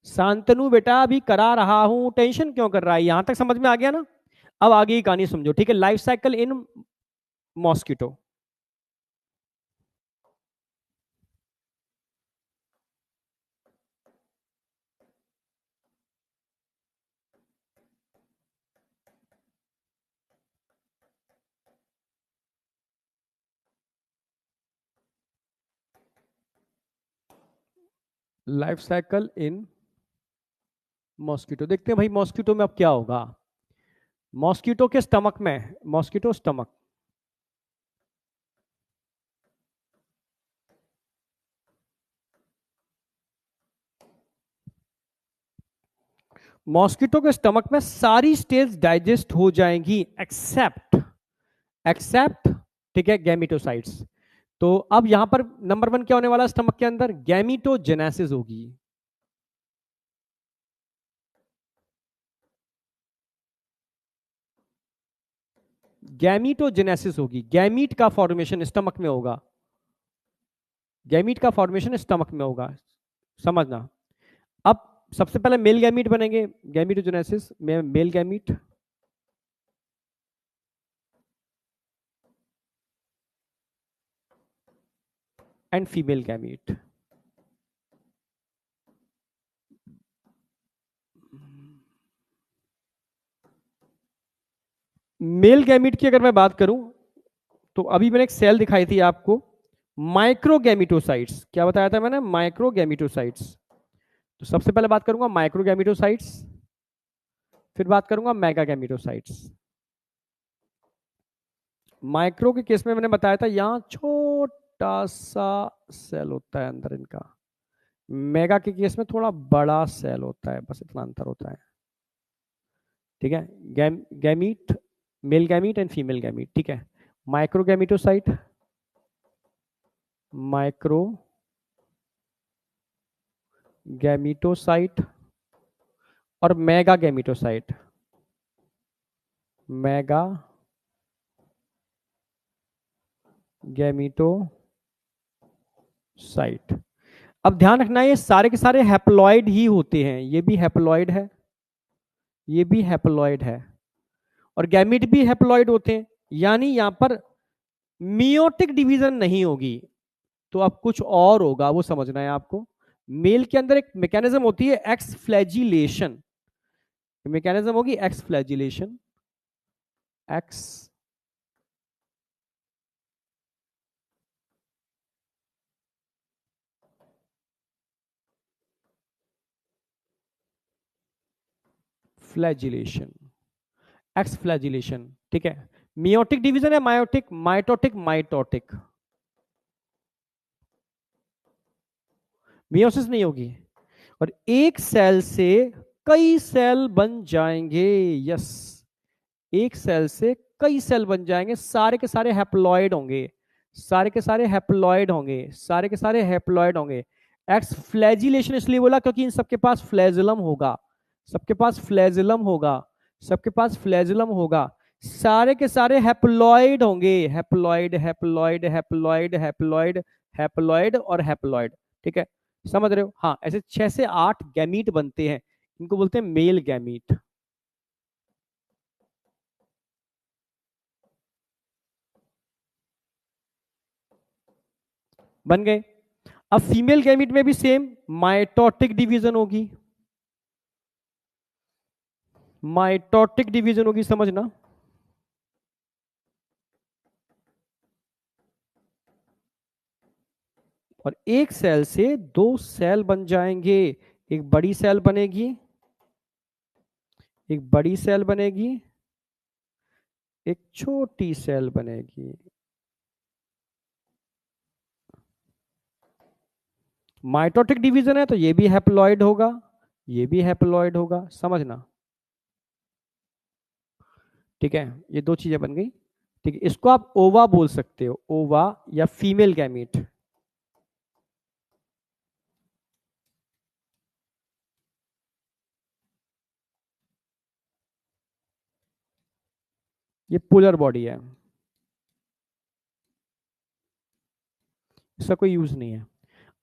शांतनु बेटा अभी करा रहा हूं, टेंशन क्यों कर रहा है? यहां तक समझ में आ गया ना? अब आगे की कहानी समझो, ठीक है। Life cycle in mosquito. Life cycle in mosquito, देखते हैं भाई मॉस्किटो में अब क्या होगा। मॉस्किटो के स्टमक में, मॉस्किटो स्टमक, मॉस्किटो के स्टमक में सारी स्टेज डाइजेस्ट हो जाएंगी एक्सेप्ट, एक्सेप्ट, ठीक है, गैमिटोसाइट्स। तो अब यहां पर नंबर वन क्या होने वाला है स्टमक के अंदर? गैमिटोजेनेसिस होगी। गैमिटोजेनेसिस होगी, गैमीट का फॉर्मेशन स्टमक में होगा, गैमीट का फॉर्मेशन स्टमक में होगा, समझना। अब सबसे पहले मेल गैमीट बनेंगे, गैमिटोजेनेसिस में male gamete, and female gamete. Male gamete की अगर मैं बात करूं तो अभी मैंने एक सेल दिखाई थी आपको, माइक्रोगैमिटोसाइट्स, क्या बताया था मैंने? माइक्रोगैमिटोसाइट्स। तो सबसे पहले बात करूंगा माइक्रोगैमिटोसाइट्स, फिर बात करूंगा मेगागैमिटोसाइट्स। माइक्रो के केस में मैंने बताया था यहां छोटा सा सेल होता है अंदर इनका, मेगा के केस में थोड़ा बड़ा सेल होता है, बस इतना अंतर होता है, ठीक है। Gamete, male gamete and female gamete, ठीक है। माइक्रोगैमिटोसाइट, माइक्रो गैमिटोसाइट और मेगा गैमिटोसाइट, मेगा गैमिटोसाइट। अब ध्यान रखना ये सारे के सारे हैप्लॉइड ही होते हैं, ये भी हैप्लॉइड है, ये भी हैप्लॉइड है, और गैमिट भी हैप्लॉइड होते हैं, यानी यहां पर मियोटिक डिवीजन नहीं होगी, तो अब कुछ और होगा, वो समझना है आपको। मेल के अंदर एक मैकेनिज्म होती है एक्स फ्लैजिलेशन, मैकेनिज्म होगी x flagellation, x flagellation, x flagellation, ठीक है। मियोटिक डिवीजन है मायोटिक, माइटोटिक, माइटोटिक, मियोसिस नहीं होगी। और एक सेल से कई सेल बन जाएंगे, यस, एक सेल से कई सेल बन जाएंगे, सारे के सारे हैप्लॉइड होंगे, सारे के सारे हैप्लॉइड होंगे, सारे के सारे हैप्लॉइड होंगे। एक्स फ्लैजिलेशन इसलिए बोला क्योंकि इन सबके पास फ्लैजिलम होगा, सबके पास फ्लैजिलम होगा, सबके पास फ्लैजिलम होगा, सारे के सारे हैप्लॉइड होंगे, haploid haploid haploid haploid haploid और हैप्लॉइड, ठीक है। समझ रहे हो? हाँ, ऐसे 6 से 8 गैमीट बनते हैं, इनको बोलते हैं मेल गैमीट। बन गए। अब फीमेल गैमिट में भी सेम माइटोटिक डिवीजन होगी, माइटोटिक डिवीजन होगी, समझना। और एक सेल से 2 सेल बन जाएंगे, एक बड़ी सेल बनेगी, एक बड़ी सेल बनेगी, एक छोटी सेल बनेगी। माइटोटिक डिवीजन है तो ये भी हैप्लॉइड होगा, ये भी हैप्लॉइड होगा, समझना, ठीक है। ये 2 चीजें बन गई, ठीक है। इसको आप ओवा बोल सकते हो, ओवा या फीमेल गैमीट। ये पोलर बॉडी है, इसका कोई यूज नहीं है।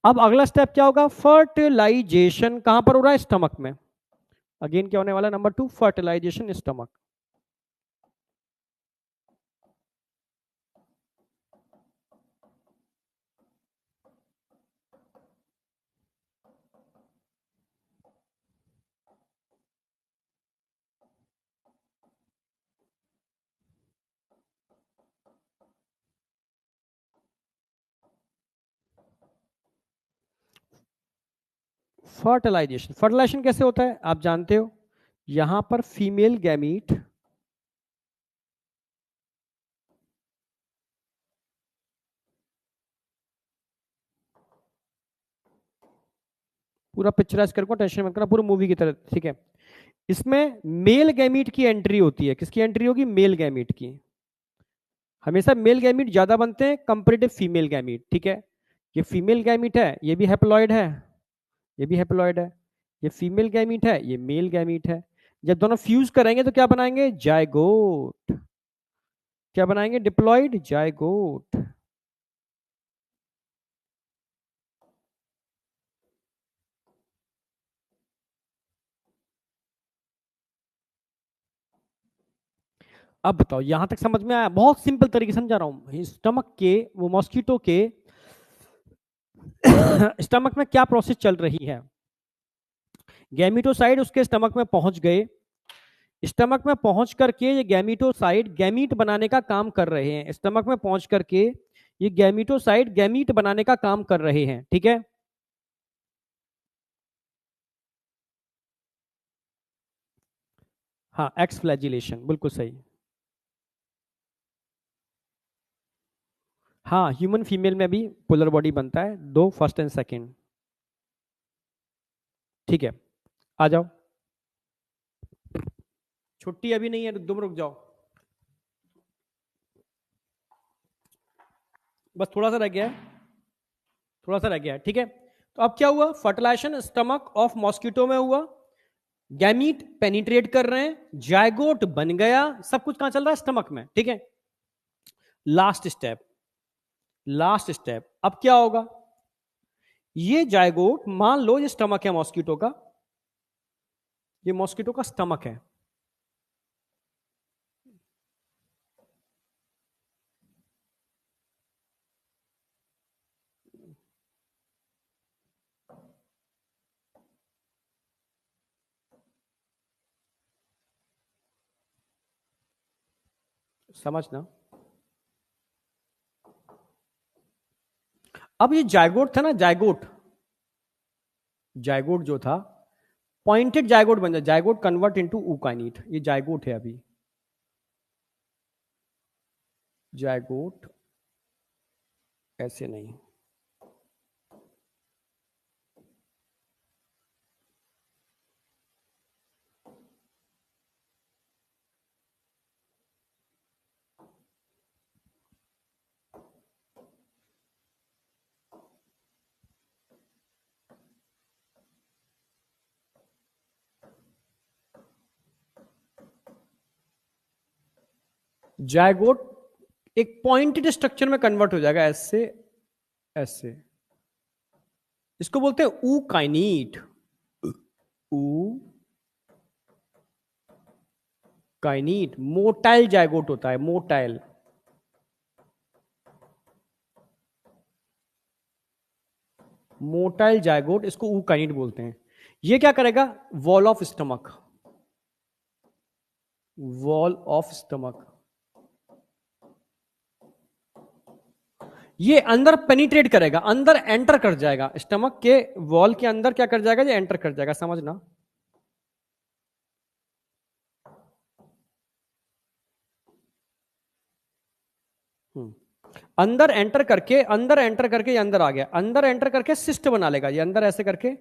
अब अगला स्टेप क्या होगा, फर्टिलाइजेशन कहां पर हो रहा है, स्टमक में। अगेन क्या होने वाला है, number 2 fertilisation stomach. Fertilisation, fertilisation कैसे होता है आप जानते हो, यहां पर फीमेल गैमीट पूरा पिक्चराइज करके, टेंशन मत करना, पूरा मूवी की तरह, ठीक है। इसमें मेल गैमीट की एंट्री होती है, किसकी एंट्री होगी, मेल गैमीट की। हमेशा मेल गैमीट ज्यादा बनते हैं कंपेरेटिव फीमेल गैमीट, ठीक है। ये फीमेल गैमीट है, ये भी हैप्लॉइड है, ये भी हैप्लॉइड है, ये फीमेल गैमीट है, ये मेल गैमीट है। जब दोनों फ्यूज करेंगे तो क्या बनाएंगे, जायगोट। क्या बनाएंगे, डिप्लॉइड जायगोट। अब बताओ यहां तक समझ में आया, बहुत सिंपल तरीके से समझा रहा हूं। स्टमक के, वो मॉस्किटो के स्टमक में क्या प्रोसेस चल रही है, गैमीटोसाइड उसके स्टमक में पहुंच गए, स्टमक में पहुंच करके ये गैमीटोसाइड गैमीट बनाने का काम कर रहे हैं, स्टमक में पहुंच करके ये गैमीटोसाइड गैमीट बनाने का काम कर रहे हैं, ठीक है। हाँ, एक्स फ्लैजिलेशन बिल्कुल सही। हाँ, ह्यूमन फीमेल में भी पोलर बॉडी बनता है, दो फर्स्ट एंड सेकंड, ठीक है। आ जाओ, छुट्टी अभी नहीं है, तुम रुक जाओ, बस थोड़ा सा रह गया है, थोड़ा सा रह गया है, ठीक है। तो अब क्या हुआ, फर्टिलाइजेशन स्टमक ऑफ मॉस्किटो में हुआ, गैमीट पेनिट्रेट कर रहे हैं, जायगोट बन गया, सब कुछ कहां चल रहा है, स्टमक में, ठीक है। लास्ट स्टेप, लास्ट स्टेप, अब क्या होगा, ये जायगोट मान लो ये स्टमक है मॉस्किटो का, ये मॉस्किटो का स्टमक है, समझना। अब ये जायगोट था ना, जायगोट, जायगोट जो था, पॉइंटेड जायगोट बन जाए, जायगोट कन्वर्ट इनटू ऊकाइनिट, ये जायगोट है अभी, जायगोट ऐसे नहीं, जायगोट एक पॉइंटेड स्ट्रक्चर में कन्वर्ट हो जाएगा, ऐसे ऐसे, इसको बोलते हैं ऊकाइनीट, ऊ काइनीट, मोटाइल जायगोट होता है, मोटाइल, मोटाइल जायगोट, इसको ऊकाइनीट बोलते हैं। ये क्या करेगा, wall of stomach, wall of stomach, ये अंदर पेनिट्रेट करेगा, अंदर एंटर कर जाएगा, स्टमक के वॉल के अंदर क्या कर जाएगा, ये एंटर कर जाएगा, समझना। हम्म, अंदर एंटर करके, अंदर एंटर करके ये अंदर आ गया, अंदर एंटर करके सिस्ट बना लेगा, ये अंदर ऐसे करके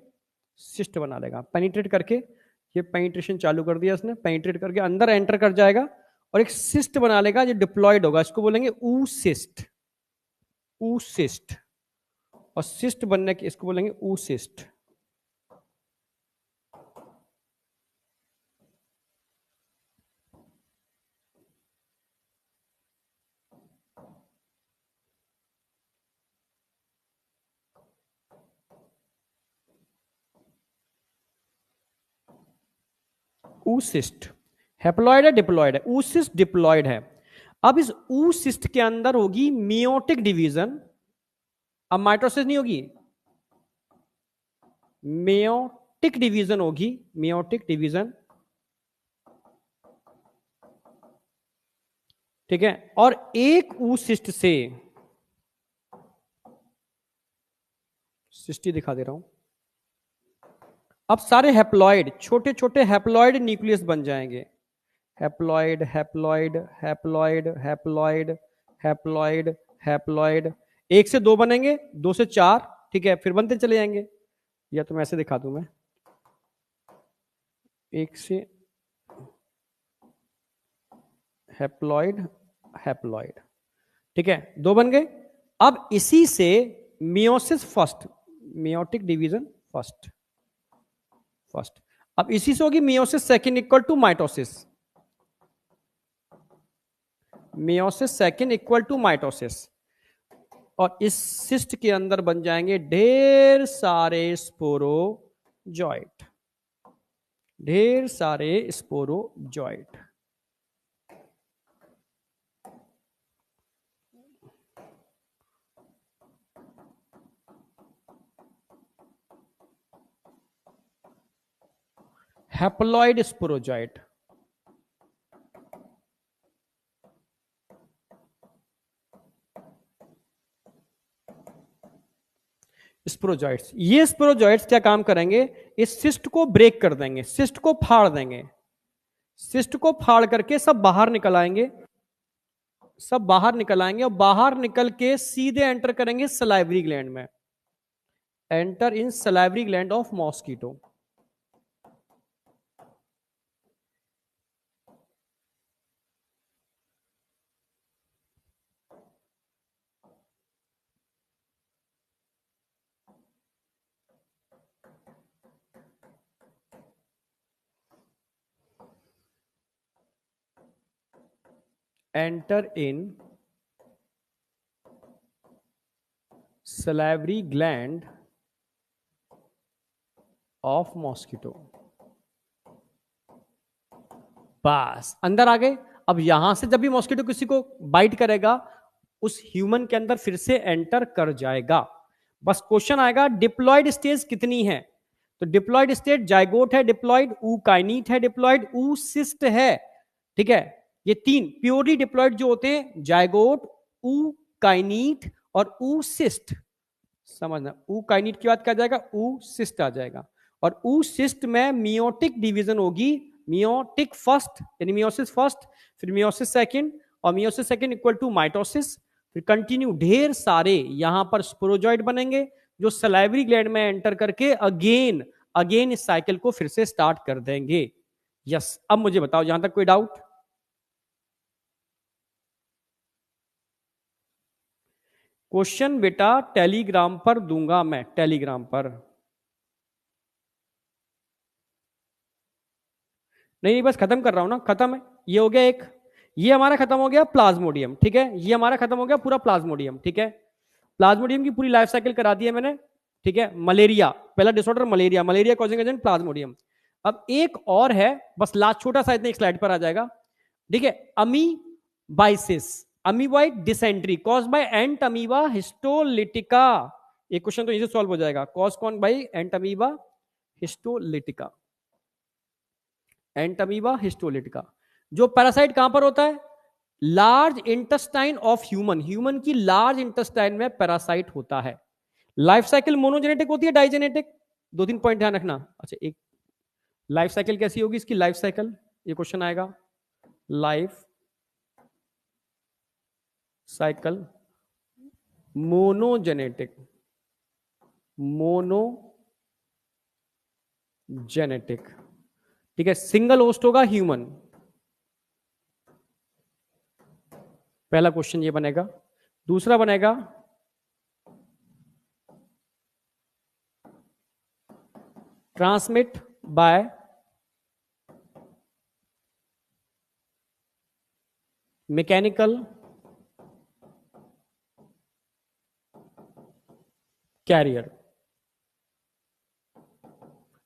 सिस्ट बना लेगा, पेनिट्रेट करके, ये पेनिट्रेशन चालू कर दिया इसने, पेनिट्रेट करके अंदर एंटर कर जाएगा और एक सिस्ट बना लेगा, जो डिप्लॉयड होगा, इसको बोलेंगे ऊसिस्ट, ऊसिस्ट। और सिस्ट बनने के, इसको बोलेंगे ऊसिस्ट। oocyst, हैप्लॉइड है डिप्लॉइड है, oocyst डिप्लॉइड है। अब इस oocyst के अंदर होगी मियोटिक डिवीजन, अब माइटोसिस नहीं होगी, मियोटिक डिवीजन होगी, मियोटिक डिवीजन, ठीक है। और एक oocyst से, सिस्टी दिखा दे रहा हूं, अब सारे हैप्लॉइड, छोटे छोटे हैप्लॉइड न्यूक्लियस बन जाएंगे, haploid haploid haploid haploid haploid haploid, एक से दो बनेंगे, दो से चार, ठीक है, फिर बनते चले जाएंगे। या तो मैं ऐसे दिखा दूं, मैं एक से हैप्लॉइड हैप्लॉइड, ठीक है, दो बन गए। अब इसी से meiosis first, meiotic division first, first, अब इसी से होगी meiosis second equal to mitosis, meiosis second equal to mitosis, और इस सिस्ट के अंदर बन जाएंगे ढेर सारे स्पोरोजॉइट, ढेर सारे स्पोरोजॉइट। हैप्लॉइड स्पोरोजॉइट, स्पोरोजॉइट्स, ये स्पोरोजॉइट्स क्या काम करेंगे, इस सिस्ट को ब्रेक कर देंगे, सिस्ट को फाड़ देंगे, सिस्ट को फाड़ करके सब बाहर निकल आएंगे, सब बाहर निकल आएंगे, और बाहर निकल के सीधे एंटर करेंगे सलाइवरी ग्लैंड में, enter in salivary gland of mosquito. enter in salivary gland of mosquito, बस अंदर आ गए। अब यहां से जब भी मॉस्किटो किसी को बाइट करेगा, उस ह्यूमन के अंदर फिर से एंटर कर जाएगा। बस क्वेश्चन आएगा डिप्लॉयड स्टेज कितनी है, तो डिप्लॉयड स्टेज जाइगोट है डिप्लॉयड, काइनीट है डिप्लॉयड, सिस्ट है, ठीक है। ये तीन प्योरली डिप्लॉयड जो होते हैं, जाइगोट, काइनीट और सिस्ट, समझना, काइनीट की बात किया जाएगा, सिस्ट आ जाएगा, और सिस्ट में मियोटिक डिवीजन होगी, मियोटिक फर्स्ट यानी मियोसिस फर्स्ट, फिर मियोसिस सेकंड, और meiosis second equal to mitosis, फिर कंटिन्यू ढेर सारे यहां पर स्पोरोजॉइड बनेंगे, जो सलाइवरी ग्लैंड में एंटर करके अगेन अगेन इस साइकिल को फिर से स्टार्ट कर देंगे। यस, अब मुझे बताओ यहां तक कोई डाउट? क्वेश्चन बेटा टेलीग्राम पर दूंगा मैं, टेलीग्राम पर, नहीं बस खत्म कर रहा हूं ना, खत्म है, ये हो गया एक, ये हमारा खत्म हो गया प्लाज्मोडियम, ठीक है, ये हमारा खत्म हो गया पूरा प्लाज्मोडियम, ठीक है, प्लाज्मोडियम की पूरी लाइफ साइकिल करा दी है मैंने, ठीक है। मलेरिया पहला disorder, malaria, malaria causing agent Plasmodium. अब एक और है, बस लास्ट छोटा सा इतने एक स्लाइड पर आ जाएगा, ठीक है, amoebiasis, amoebic dysentery cause by entamoeba histolytica, एक क्वेश्चन तो इसे सॉल्व हो जाएगा, कॉज कौन by entamoeba histolytica, entamoeba histolytica. जो पैरासाइट कहां पर होता है, large intestine of human, human की लार्ज इंटेस्टाइन में पैरासाइट होता है। लाइफ साइकिल मोनोजेनेटिक होती है डाइजेनेटिक, दो तीन पॉइंट ध्यान रखना। अच्छा, एक लाइफ साइकिल कैसी होगी इसकी, लाइफ साइकिल, ये क्वेश्चन आएगा, लाइफ साइकिल मोनोजेनेटिक, मोनोजेनेटिक, ठीक है, सिंगल होस्ट होगा ह्यूमन, पहला क्वेश्चन ये बनेगा। दूसरा बनेगा transmit by mechanical carrier,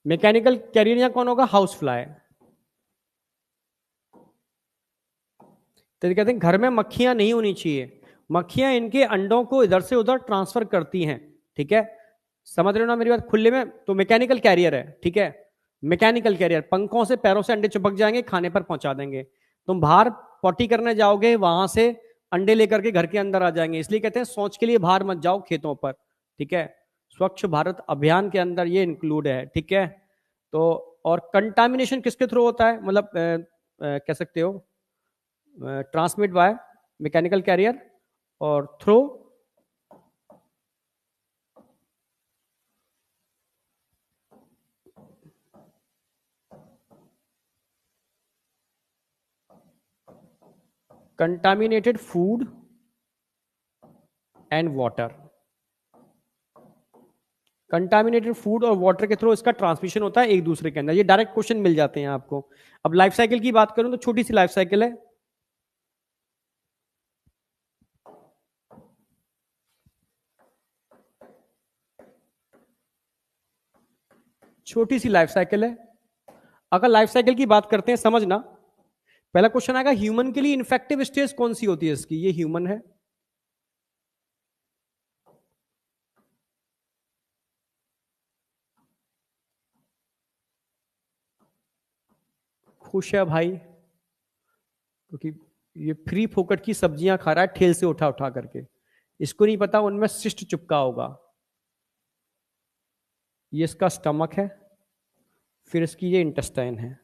mechanical carrier यहां कौन होगा, हाउस फ्लाई, तो कहते हैं घर में मक्खियां नहीं होनी चाहिए, मक्खियां इनके अंडों को इधर से उधर ट्रांसफर करती हैं, ठीक है, समझ रहे हो ना मेरी बात, खुले में तो मैकेनिकल कैरियर है, ठीक है, मैकेनिकल कैरियर, पंखों से पैरों से अंडे चिपक जाएंगे, खाने पर पहुंचा देंगे, तुम बाहर पॉटी करने जाओगे वहां से अंडे लेकर के घर के अंदर आ जाएंगे, इसलिए कहते हैं सोच के लिए बाहर मत जाओ खेतों पर, ठीक है, स्वच्छ भारत अभियान के अंदर ये इंक्लूड है, ठीक है। तो और कंटामिनेशन किसके थ्रू होता है, मतलब कह सकते हो ट्रांसमिट बाय मैकेनिकल कैरियर और through contaminated food and water, contaminated food और वाटर के थ्रू इसका ट्रांसमिशन होता है एक दूसरे के अंदर, ये डायरेक्ट क्वेश्चन मिल जाते हैं आपको। अब लाइफ साइकिल की बात करूं तो छोटी सी लाइफ साइकिल है, छोटी सी लाइफ साइकिल है। अगर लाइफ साइकिल की बात करते हैं समझना, पहला क्वेश्चन आएगा ह्यूमन के लिए इन्फेक्टिव स्टेज कौन सी होती है इसकी, ये ह्यूमन है, खुश है भाई क्योंकि ये फ्री फोकट की सब्जियां खा रहा है ठेल से उठा उठा करके, इसको नहीं पता उनमें सिस्ट चिपका होगा। ये इसका स्टमक है, फिर इसकी ये इंटेस्टाइन है,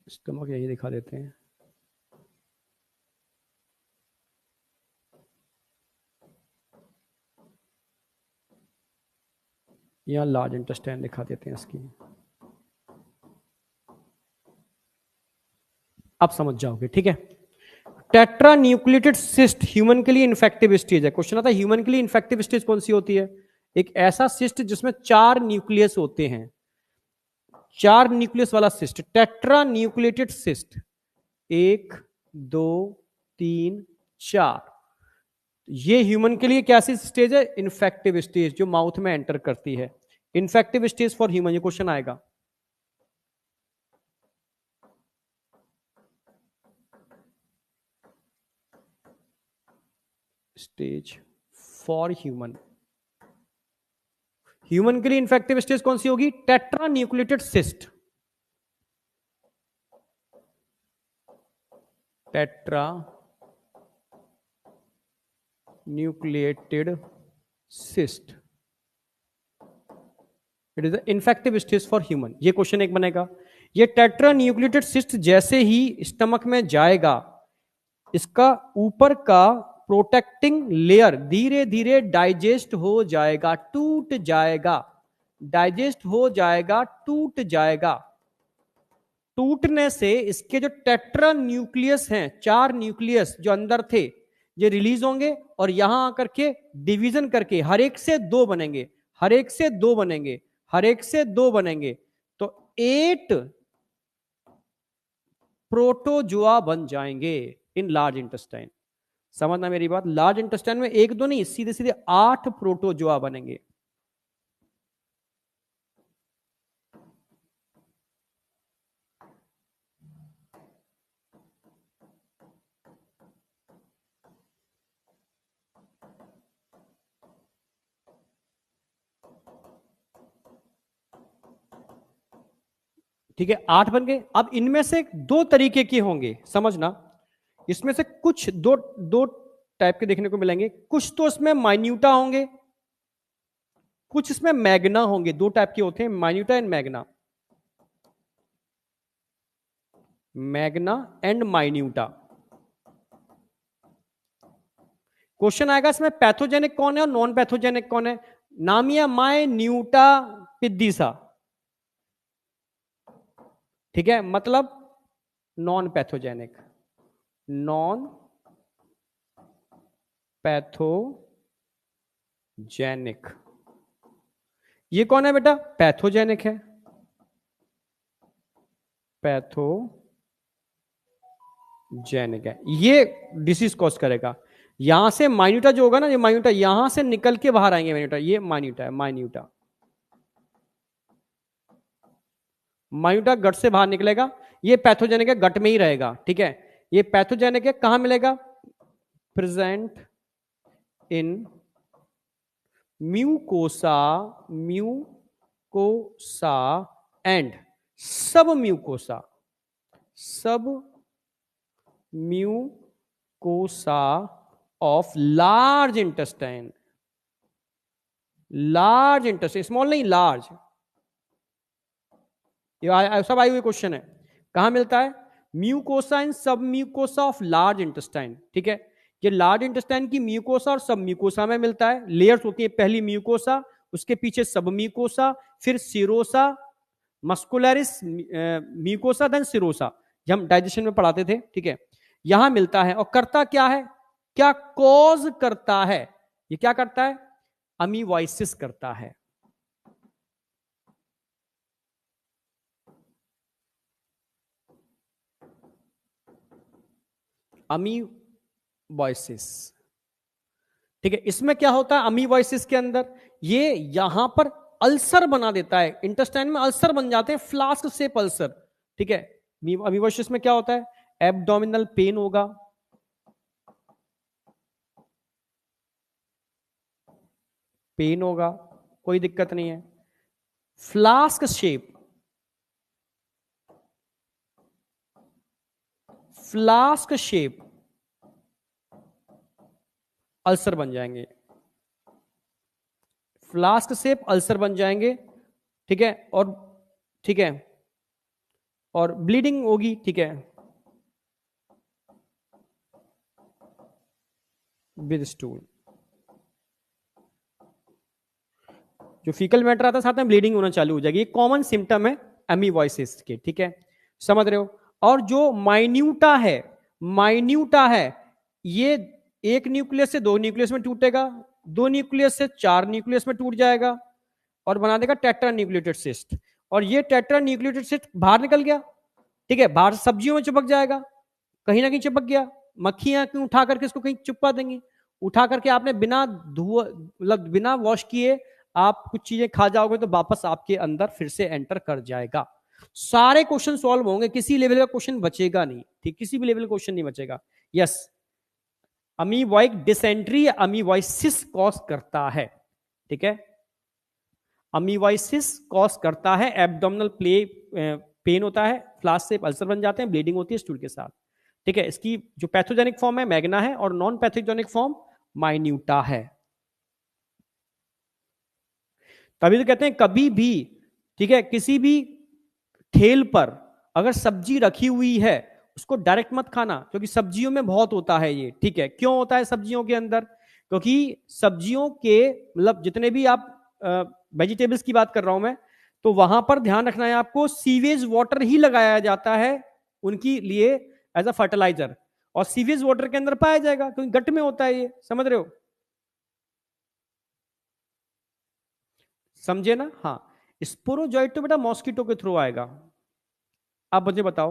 स्टमक यही दिखा देते हैं, यहां लार्ज इंटेस्टाइन दिखा देते हैं इसकी, आप समझ जाओगे, ठीक है। टेट्रा न्यूक्लिएटेड सिस्ट ह्यूमन के लिए इन्फेक्टिव स्टेज है, क्वेश्चन आता है ह्यूमन के लिए इन्फेक्टिव स्टेज कौन सी होती है, एक ऐसा सिस्ट जिसमें 4 न्यूक्लियस होते हैं, 4 न्यूक्लियस वाला सिस्ट, टेट्रा न्यूक्लिएटेड सिस्ट, 1 2 3 4, ये ह्यूमन के लिए क्या सी स्टेज है, इन्फेक्टिव स्टेज, जो माउथ में एंटर करती है, इन्फेक्टिव स्टेज फॉर ह्यूमन, ये क्वेश्चन आएगा। स्टेज फॉर ह्यूमन, ह्यूमन के लिए इन्फेक्टिव स्टेज कौन सी होगी, tetra nucleated cyst, tetra nucleated cyst, it is the infective stage for human, ये क्वेश्चन एक बनेगा। ये टेट्रा न्यूक्लिएटेड सिस्ट जैसे ही स्टमक में जाएगा, इसका ऊपर का प्रोटेक्टिंग लेयर धीरे धीरे डाइजेस्ट हो जाएगा, टूट जाएगा, डाइजेस्ट हो जाएगा, टूट जाएगा, टूटने से इसके जो टेट्रा न्यूक्लियस हैं, 4 न्यूक्लियस जो अंदर थे, ये रिलीज होंगे और यहां आकर के डिवीजन करके हर एक से 2 बनेंगे, हर एक से 2 बनेंगे, हर एक से 2 बनेंगे, तो 8 प्रोटोजोआ बन जाएंगे इन लार्ज इंटेस्टाइन, समझना मेरी बात, लार्ज इंटेस्टाइन में 1 2 नहीं, सीधे सीधे 8 प्रोटोजोआ बनेंगे। ठीक है, 8 बन गए। अब इनमें से 2 तरीके के होंगे, समझना, इसमें से कुछ दो टाइप के देखने को मिलेंगे, कुछ तो इसमें माइन्यूटा होंगे, कुछ इसमें मैग्ना होंगे, 2 टाइप के होते हैं, minuta and magna, magna and minuta. Question आएगा इसमें पैथोजेनिक कौन है और नॉन पैथोजेनिक कौन है, नामिया माइन्यूटा पिद्दिसा, ठीक है, मतलब नॉन पैथोजेनिक, नॉन पैथोजेनिक, ये कौन है बेटा, पैथोजेनिक है, पैथोजेनिक है, ये डिसीज कॉज करेगा। यहां से माइन्यूटा जो होगा ना, ये माइन्यूटा यहां से निकल के बाहर आएंगे माइन्यूटा, ये माइन्यूटा है, माइन्यूटा, माइन्यूटा गट से बाहर निकलेगा, ये पैथोजेनिक है, गट में ही रहेगा, ठीक है। ये पैथोजेनिक है, कहां मिलेगा? Present in mucosa, mucosa and सब म्यूकोसा, सब mucosa of large intestine, large intestine, small नहीं लार्ज, ये सब आए हुए क्वेश्चन है। कहां मिलता है? म्यूकोसा एंड सब म्यूकोसा ऑफ लार्ज इंटेस्टाइन, ठीक है। ये लार्ज इंटेस्टाइन की म्यूकोसा और सब म्यूकोसा में मिलता है। लेयर्स होती है, पहली म्यूकोसा, उसके पीछे सब म्यूकोसा, फिर serosa, muscularis, mucosa, then serosa, ये हम डाइजेशन में पढ़ाते थे, ठीक है। यहां मिलता है। और करता क्या है, क्या कॉज करता है? ये क्या करता है? अमीवाइसिस करता है। अमीवाइसिस, ठीक है। इसमें क्या होता है अमीवाइसिस के अंदर? ये यहां पर अल्सर बना देता है, इंटेस्टाइन में अल्सर बन जाते हैं, फ्लास्क शेप अल्सर, ठीक है। अमीवाइसिस में क्या होता है? एब्डोमिनल पेन होगा, पेन होगा, कोई दिक्कत नहीं है। Flask shape, flask shape ulcer बन जाएंगे, फ्लास्क शेप अल्सर बन जाएंगे, ठीक है। और ठीक है, और ब्लीडिंग होगी, ठीक है, विद स्टूल। जो फीकल मैटर आता है साथ में ब्लीडिंग होना चालू हो जाएगी, ये कॉमन सिम्टम है एमीवाइसिस के, ठीक है, समझ रहे हो। और जो माइन्यूटा है, माइन्यूटा है, ये एक न्यूक्लियस से दो न्यूक्लियस में टूटेगा, दो न्यूक्लियस से चार न्यूक्लियस में टूट जाएगा और बना देगा टेट्रा न्यूक्लिएटेड सिस्ट। और ये टेट्रा न्यूक्लिएटेड सिस्ट बाहर निकल गया, ठीक है, बाहर सब्जियों में चिपक जाएगा, कहीं ना कहीं चिपक गया, मक्खियां क्यों उठा करके इसको कहीं चिपका देंगी, उठा करके आपने बिना धुआ, मतलब बिना वॉश किए आप कुछ चीजें खा जाओगे तो वापस आपके अंदर फिर से एंटर कर जाएगा। सारे क्वेश्चन सॉल्व होंगे, किसी लेवल का क्वेश्चन बचेगा नहीं, ठीक, किसी भी लेवल का क्वेश्चन नहीं बचेगा। यस, अमीवाइक डिसेंट्री अमीवाइसिस कॉज करता है, ठीक है, अमीवाइसिस कॉज करता है, एब्डोमिनल पेन होता है, फ्लास से अल्सर बन जाते हैं, ब्लीडिंग होती है स्टूल के साथ, ठीक है। इसकी जो पैथोजेनिक फॉर्म है मैग्ना है और नॉन पैथोजेनिक फॉर्म माइन्यूटा है। तभी तो कहते हैं कभी भी, ठीक है, किसी भी ठेल पर अगर सब्जी रखी हुई है उसको डायरेक्ट मत खाना, क्योंकि सब्जियों में बहुत होता है ये, ठीक है। क्यों होता है सब्जियों के अंदर? क्योंकि सब्जियों के मतलब जितने भी आप वेजिटेबल्स की बात कर रहा हूं मैं, तो वहां पर ध्यान रखना है आपको, सीवेज वाटर ही लगाया जाता है उनकी लिए एज अ फर्टिलाइजर, और सीवेज वाटर के अंदर पाया जाएगा क्योंकि गट में होता है ये, समझ रहे हो, समझे ना? हाँ, स्पोरोजॉइट तो बेटा मॉस्किटो के थ्रू आएगा। आप मुझे बताओ,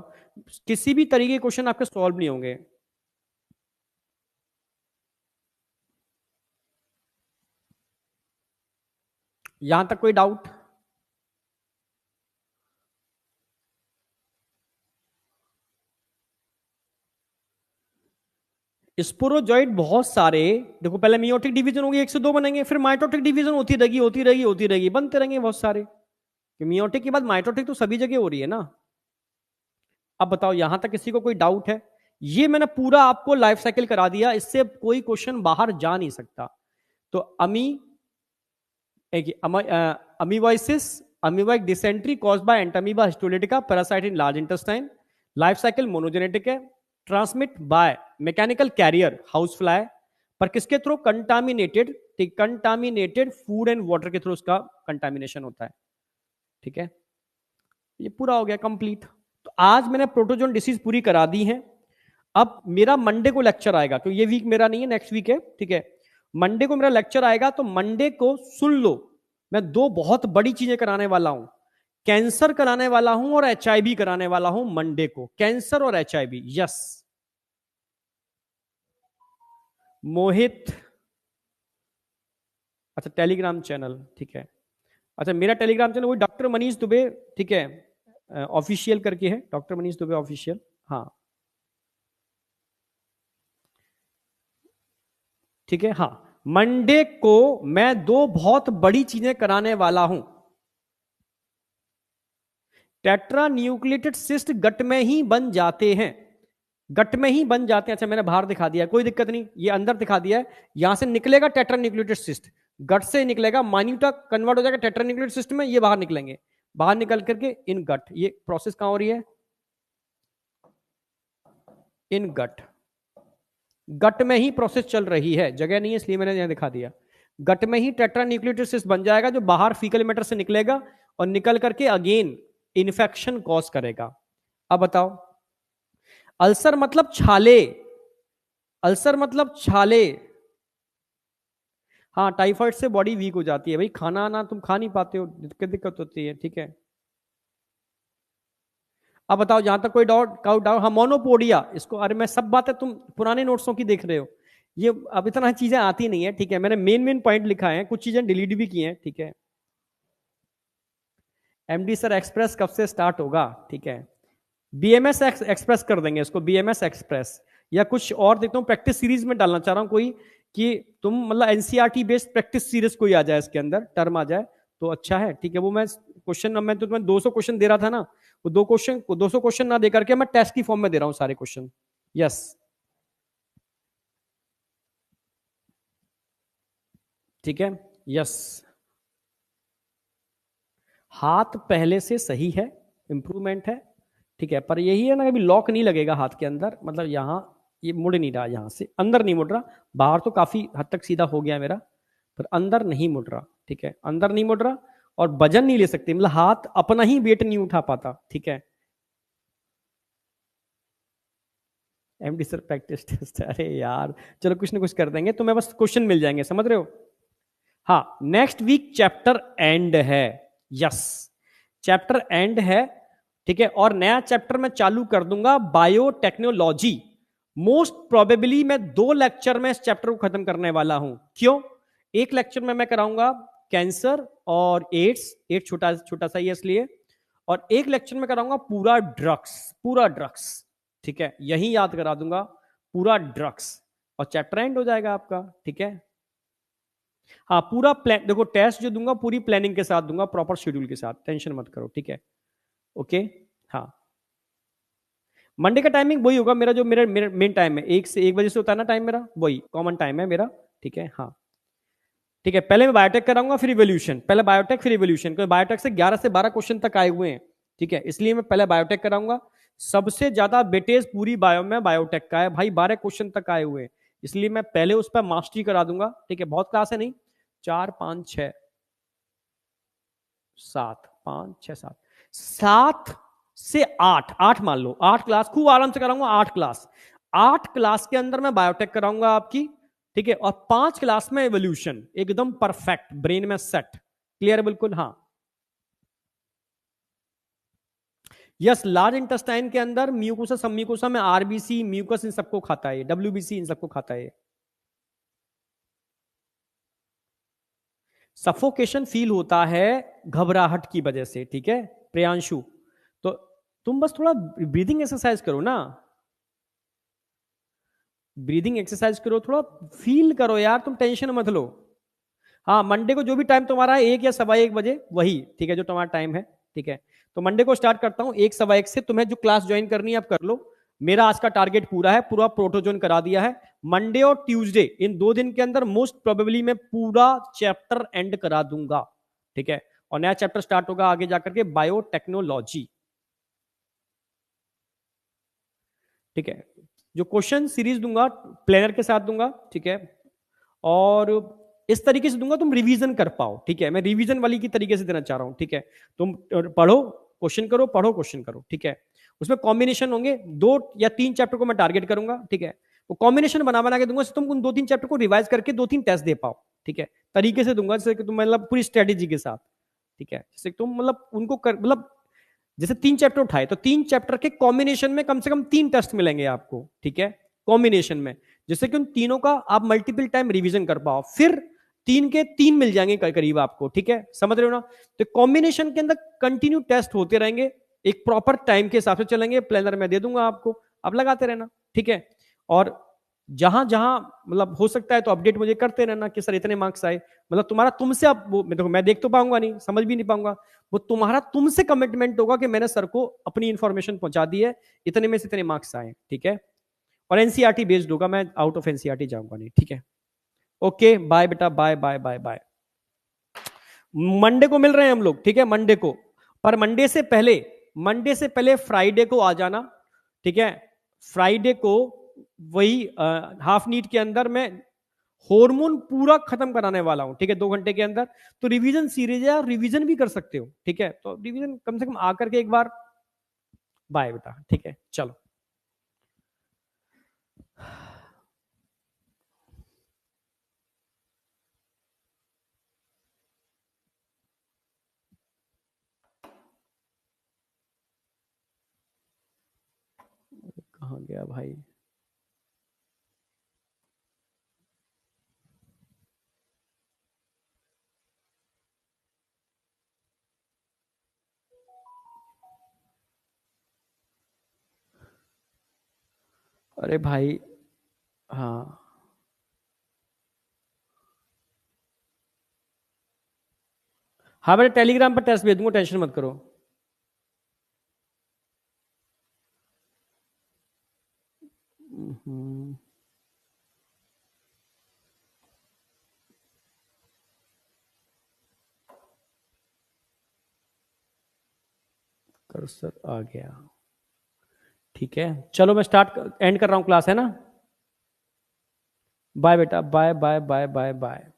किसी भी तरीके के क्वेश्चन आपके सॉल्व नहीं होंगे। यहां तक कोई डाउट? स्पोरोजॉइट बहुत सारे, देखो पहले मियोटिक डिवीजन होगी, एक से दो बनेंगे, फिर माइटोटिक डिवीजन होती रहेगी होती रहेगी होती रहेगी, बनते रहेंगे बहुत सारे। मियोटिक के बाद माइटोटिक तो सभी जगह हो रही है ना। अब बताओ यहां तक किसी को कोई डाउट है? ये मैंने पूरा आपको लाइफ साइकिल करा दिया, इससे कोई क्वेश्चन बाहर जा नहीं सकता। तो amoebiasis, amoebic dysentery caused by entamoeba histolytica parasite in large intestine, life cycle monogenetic है, transmit by mechanical carrier house fly, पर किसके थ्रू? कंटामिनेटेड, ठीक, कंटामिनेटेड फूड एंड वाटर के थ्रू उसका कंटामिनेशन होता है, ठीक है। ये पूरा हो गया कंप्लीट। तो आज मैंने प्रोटोजोन डिसीज पूरी करा दी है। अब मेरा मंडे को लेक्चर आएगा, तो ये वीक मेरा नहीं है, नेक्स्ट वीक है, ठीक है। मंडे को मेरा लेक्चर आएगा, तो मंडे को सुन लो, मैं दो बहुत बड़ी चीजें कराने वाला हूं, कैंसर कराने वाला हूं और एचआईवी कराने वाला हूं मंडे को, कैंसर और एचआईवी। यस, मोहित, अच्छा टेलीग्राम चैनल, ठीक है, अच्छा मेरा टेलीग्राम चैनल वही डॉक्टर मनीष दुबे, ठीक है, ऑफिशियल करके है, डॉक्टर मनीष दुबे ऑफिशियल। हाँ ठीक है। हाँ, मंडे को मैं दो बहुत बड़ी चीजें कराने वाला हूं। टेट्रा न्यूक्लिएटेड सिस्ट गट में ही बन जाते हैं, गट में ही बन जाते हैं। अच्छा मैंने बाहर दिखा दिया, कोई दिक्कत नहीं, ये अंदर दिखा दिया है। यहां से निकलेगा टेट्रा न्यूक्लिएटेड सिस्ट, गट से निकलेगा, माइन्यूटा कन्वर्ट हो जाएगा टेट्रा न्यूक्लिएटेड सिस्ट में, ये बाहर निकलेंगे, बाहर निकल करके इन गट। ये प्रोसेस कहां हो रही है? इन गट, गट में ही प्रोसेस चल रही है, जगह नहीं है इसलिए मैंने यहां दिखा दिया। गट में ही टेट्रा न्यूक्लिएटेड सिस्ट बन जाएगा, जो बाहर फीकल मैटर से निकलेगा और निकल करके अगेन इन्फेक्शन कॉज करेगा। अब बताओ, अल्सर मतलब छाले, अल्सर मतलब छाले। हाँ, टाइफाइड से बॉडी वीक हो जाती है भाई, खाना ना तुम खा नहीं पाते हो, दिक्कत होती है। ठीक है, अब बताओ जहां तक कोई डाउट हाँ, मोनोपोडिया, इसको, अरे मैं सब बातें तुम पुराने नोट्सों की देख रहे हो, ये अब इतना चीजें आती नहीं है। ठीक है, मैंने मेन मेन पॉइंट लिखा है, कुछ चीजें डिलीट भी की हैं। ठीक है, एमडी सर एक्सप्रेस कब से स्टार्ट होगा? ठीक है, बीएमएस एक्सप्रेस कर देंगे इसको, बीएमएस एक्सप्रेस, या कुछ और देखता हूँ प्रैक्टिस सीरीज में डालना चाह रहा हूँ कोई, कि तुम मतलब एनसीईआरटी बेस्ड प्रैक्टिस सीरीज कोई आ जाए, इसके अंदर टर्म आ जाए तो अच्छा है। ठीक है, वो मैं क्वेश्चन, मैं तो तुम्हें 200 क्वेश्चन दे रहा था ना, वो 200 क्वेश्चन ना दे करके मैं टेस्ट की फॉर्म में दे रहा हूँ सारे क्वेश्चन। यस, ठीक है, यस। हाथ पहले से सही है, इंप्रूवमेंट है। ठीक है, पर यही है ना, अभी लॉक नहीं लगेगा हाथ के अंदर, मतलब यहाँ ये मुड़ नहीं रहा, यहाँ से अंदर नहीं मुड़ रहा, बाहर तो काफी हद तक सीधा हो गया मेरा, पर अंदर नहीं मुड़ रहा। ठीक है, अंदर नहीं मुड़ रहा, और वजन नहीं ले सकते, मतलब हाथ अपना ही वेट नहीं उठा पाता। ठीक है, एमडी सर प्रैक्टिस टेस्ट, अरे यार चलो कुछ ना कुछ कर देंगे, तुम्हें बस क्वेश्चन मिल जाएंगे, समझ रहे हो? हाँ, नेक्स्ट वीक चैप्टर एंड है। यस, चैप्टर एंड है। ठीक है, और नया चैप्टर मैं चालू कर दूंगा, बायोटेक्नोलॉजी। मोस्ट प्रोबेबली मैं 2 लेक्चर में इस चैप्टर को खत्म करने वाला हूं। क्यों? एक लेक्चर में मैं कराऊंगा कैंसर और एड्स, एड्स छोटा छोटा सा ही इसलिए, और एक लेक्चर में कराऊंगा पूरा ड्रग्स, पूरा ड्रग्स। ठीक है, यही याद करा दूंगा, पूरा ड्रग्स, और चैप्टर एंड हो जाएगा आपका। ठीक है, हाँ पूरा प्लान, देखो टेस्ट जो दूंगा पूरी प्लानिंग के साथ दूंगा, प्रॉपर शेड्यूल के साथ, टेंशन मत करो। ठीक है, ओके। हाँ, मंडे का टाइमिंग वही होगा मेरा, जो मेरा मेन टाइम है, 1 से होता है ना टाइम मेरा, वही कॉमन टाइम है मेरा। ठीक है, हाँ ठीक है, पहले मैं बायोटेक कराऊंगा, फिर इवोल्यूशन, पहले बायोटेक फिर इवोल्यूशन, क्योंकि बायोटेक से 11 से 12 क्वेश्चन तक आए हुए हैं। ठीक है, इसलिए मैं पहले बायोटेक कराऊंगा, सबसे ज्यादा बेटेज पूरी बायो में बायोटेक का है भाई, 12 क्वेश्चन तक आए हुए हैं, इसलिए मैं पहले उस पर मास्टरी करा दूंगा। ठीक है, बहुत क्लास है नहीं, 4 5 6 7, 5 6 7, 7 से 8, 8 मान लो, 8 क्लास खूब आराम से कराऊंगा, 8 क्लास, 8 क्लास के अंदर मैं बायोटेक कराऊंगा आपकी। ठीक है, और 5 क्लास में एवोल्यूशन, एकदम परफेक्ट, ब्रेन में सेट, क्लियर बिल्कुल। हाँ, यस, लार्ज इंटेस्टाइन के अंदर म्यूकोसा, सबम्यूकोसा में आरबीसी, म्यूकस, इन सबको खाता है, डब्ल्यूबीसी इन सबको खाता है। सफोकेशन फील होता है घबराहट की वजह से। ठीक है प्रियांशु, तो तुम बस थोड़ा ब्रीदिंग एक्सरसाइज करो ना, ब्रीदिंग एक्सरसाइज करो, थोड़ा फील करो यार, तुम टेंशन मत लो। हाँ, मंडे को जो भी टाइम तुम्हारा है, 1 या 1:15 वही, ठीक है, जो तुम्हारा टाइम है। ठीक है, तो मंडे को स्टार्ट करता हूँ 1 1:15 से, तुम्हें जो क्लास ज्वाइन करनी है आप कर लो। मेरा आज का टारगेट पूरा है, पूरा प्रोटोजोन करा दिया है। मंडे और ट्यूसडे इन 2 दिन के अंदर मोस्ट प्रोबेबली मैं पूरा चैप्टर एंड करा दूंगा। ठीक है, और नया चैप्टर स्टार्ट होगा आगे जाकर के, बायोटेक्नोलॉजी। ठीक है, जो क्वेश्चन सीरीज दूंगा प्लानर के साथ दूंगा। ठीक है, और इस तरीके से दूंगा तुम रिवीजन कर पाओ। ठीक है, मैं रिवीजन वाली की तरीके से देना चाह रहा हूं। ठीक है, तुम पढ़ो क्वेश्चन करो, पढ़ो क्वेश्चन करो। ठीक है, उसमें कॉम्बिनेशन होंगे, 2 या 3 चैप्टर को मैं टारगेट करूंगा। ठीक है, वो कॉम्बिनेशन बना बना के दूंगा, तुम उन 2-3 चैप्टर को रिवाइज करके 2-3 टेस्ट दे पाओ। ठीक है, तरीके से दूंगा, जैसे कि तुम मतलब पूरी स्ट्रेटेजी के साथ। ठीक है, जैसे तुम मतलब उनको मतलब जैसे 3 चैप्टर उठाए तो 3 चैप्टर के कॉम्बिनेशन में कम से कम 3 टेस्ट मिलेंगे आपको। ठीक है, कॉम्बिनेशन में, जिससे कि उन तीनों का आप मल्टीपल टाइम रिवीजन कर पाओ, फिर 3 के 3 मिल जाएंगे करीब आपको। ठीक है, समझ रहे हो ना? तो कॉम्बिनेशन के अंदर कंटिन्यू टेस्ट होते रहेंगे, एक प्रॉपर टाइम के हिसाब से चलेंगे, प्लानर मैं दे दूंगा आपको, आप लगाते रहना, ठीक है। और जहां जहां मतलब हो सकता है तो अपडेट मुझे करते रहना कि सर इतने मार्क्स आए, मतलब तुम्हारा तुमसे, अब वो देखो मैं देख तो पाऊंगा नहीं, समझ भी नहीं पाऊंगा, वो तुम्हारा तुमसे कमिटमेंट होगा कि मैंने सर को अपनी इंफॉर्मेशन पहुंचा दी है, इतने में से इतने मार्क्स आए, ठीक है। और एनसीईआरटी बेस्ड होगा, मैं आउट ऑफ एनसीईआरटी जाऊंगा नहीं, ठीक है। ओके बाय बेटा, bye bye bye bye. Monday को मिल रहे हैं हम लोग, ठीक है, मंडे को। पर मंडे से पहले फ्राइडे को आ जाना, ठीक है। फ्राइडे को वही हाफ नीट के अंदर मैं हार्मोन पूरा खत्म कराने वाला हूं, ठीक है, 2 घंटे के अंदर। तो रिवीजन सीरीज है, रिवीजन भी कर सकते हो, ठीक है। तो रिवीजन कम से कम आकर के एक बार, बाय बेटा, ठीक है, चलो। कहाँ गया भाई? अरे भाई, हाँ हाँ बेटा, टेलीग्राम पर टेस्ट भेज दूंगा, टेंशन मत करो। कर्सर आ गया, ठीक है। चलो मैं स्टार्ट एंड कर रहा हूं क्लास, है ना। बाय बेटा, bye bye bye bye bye.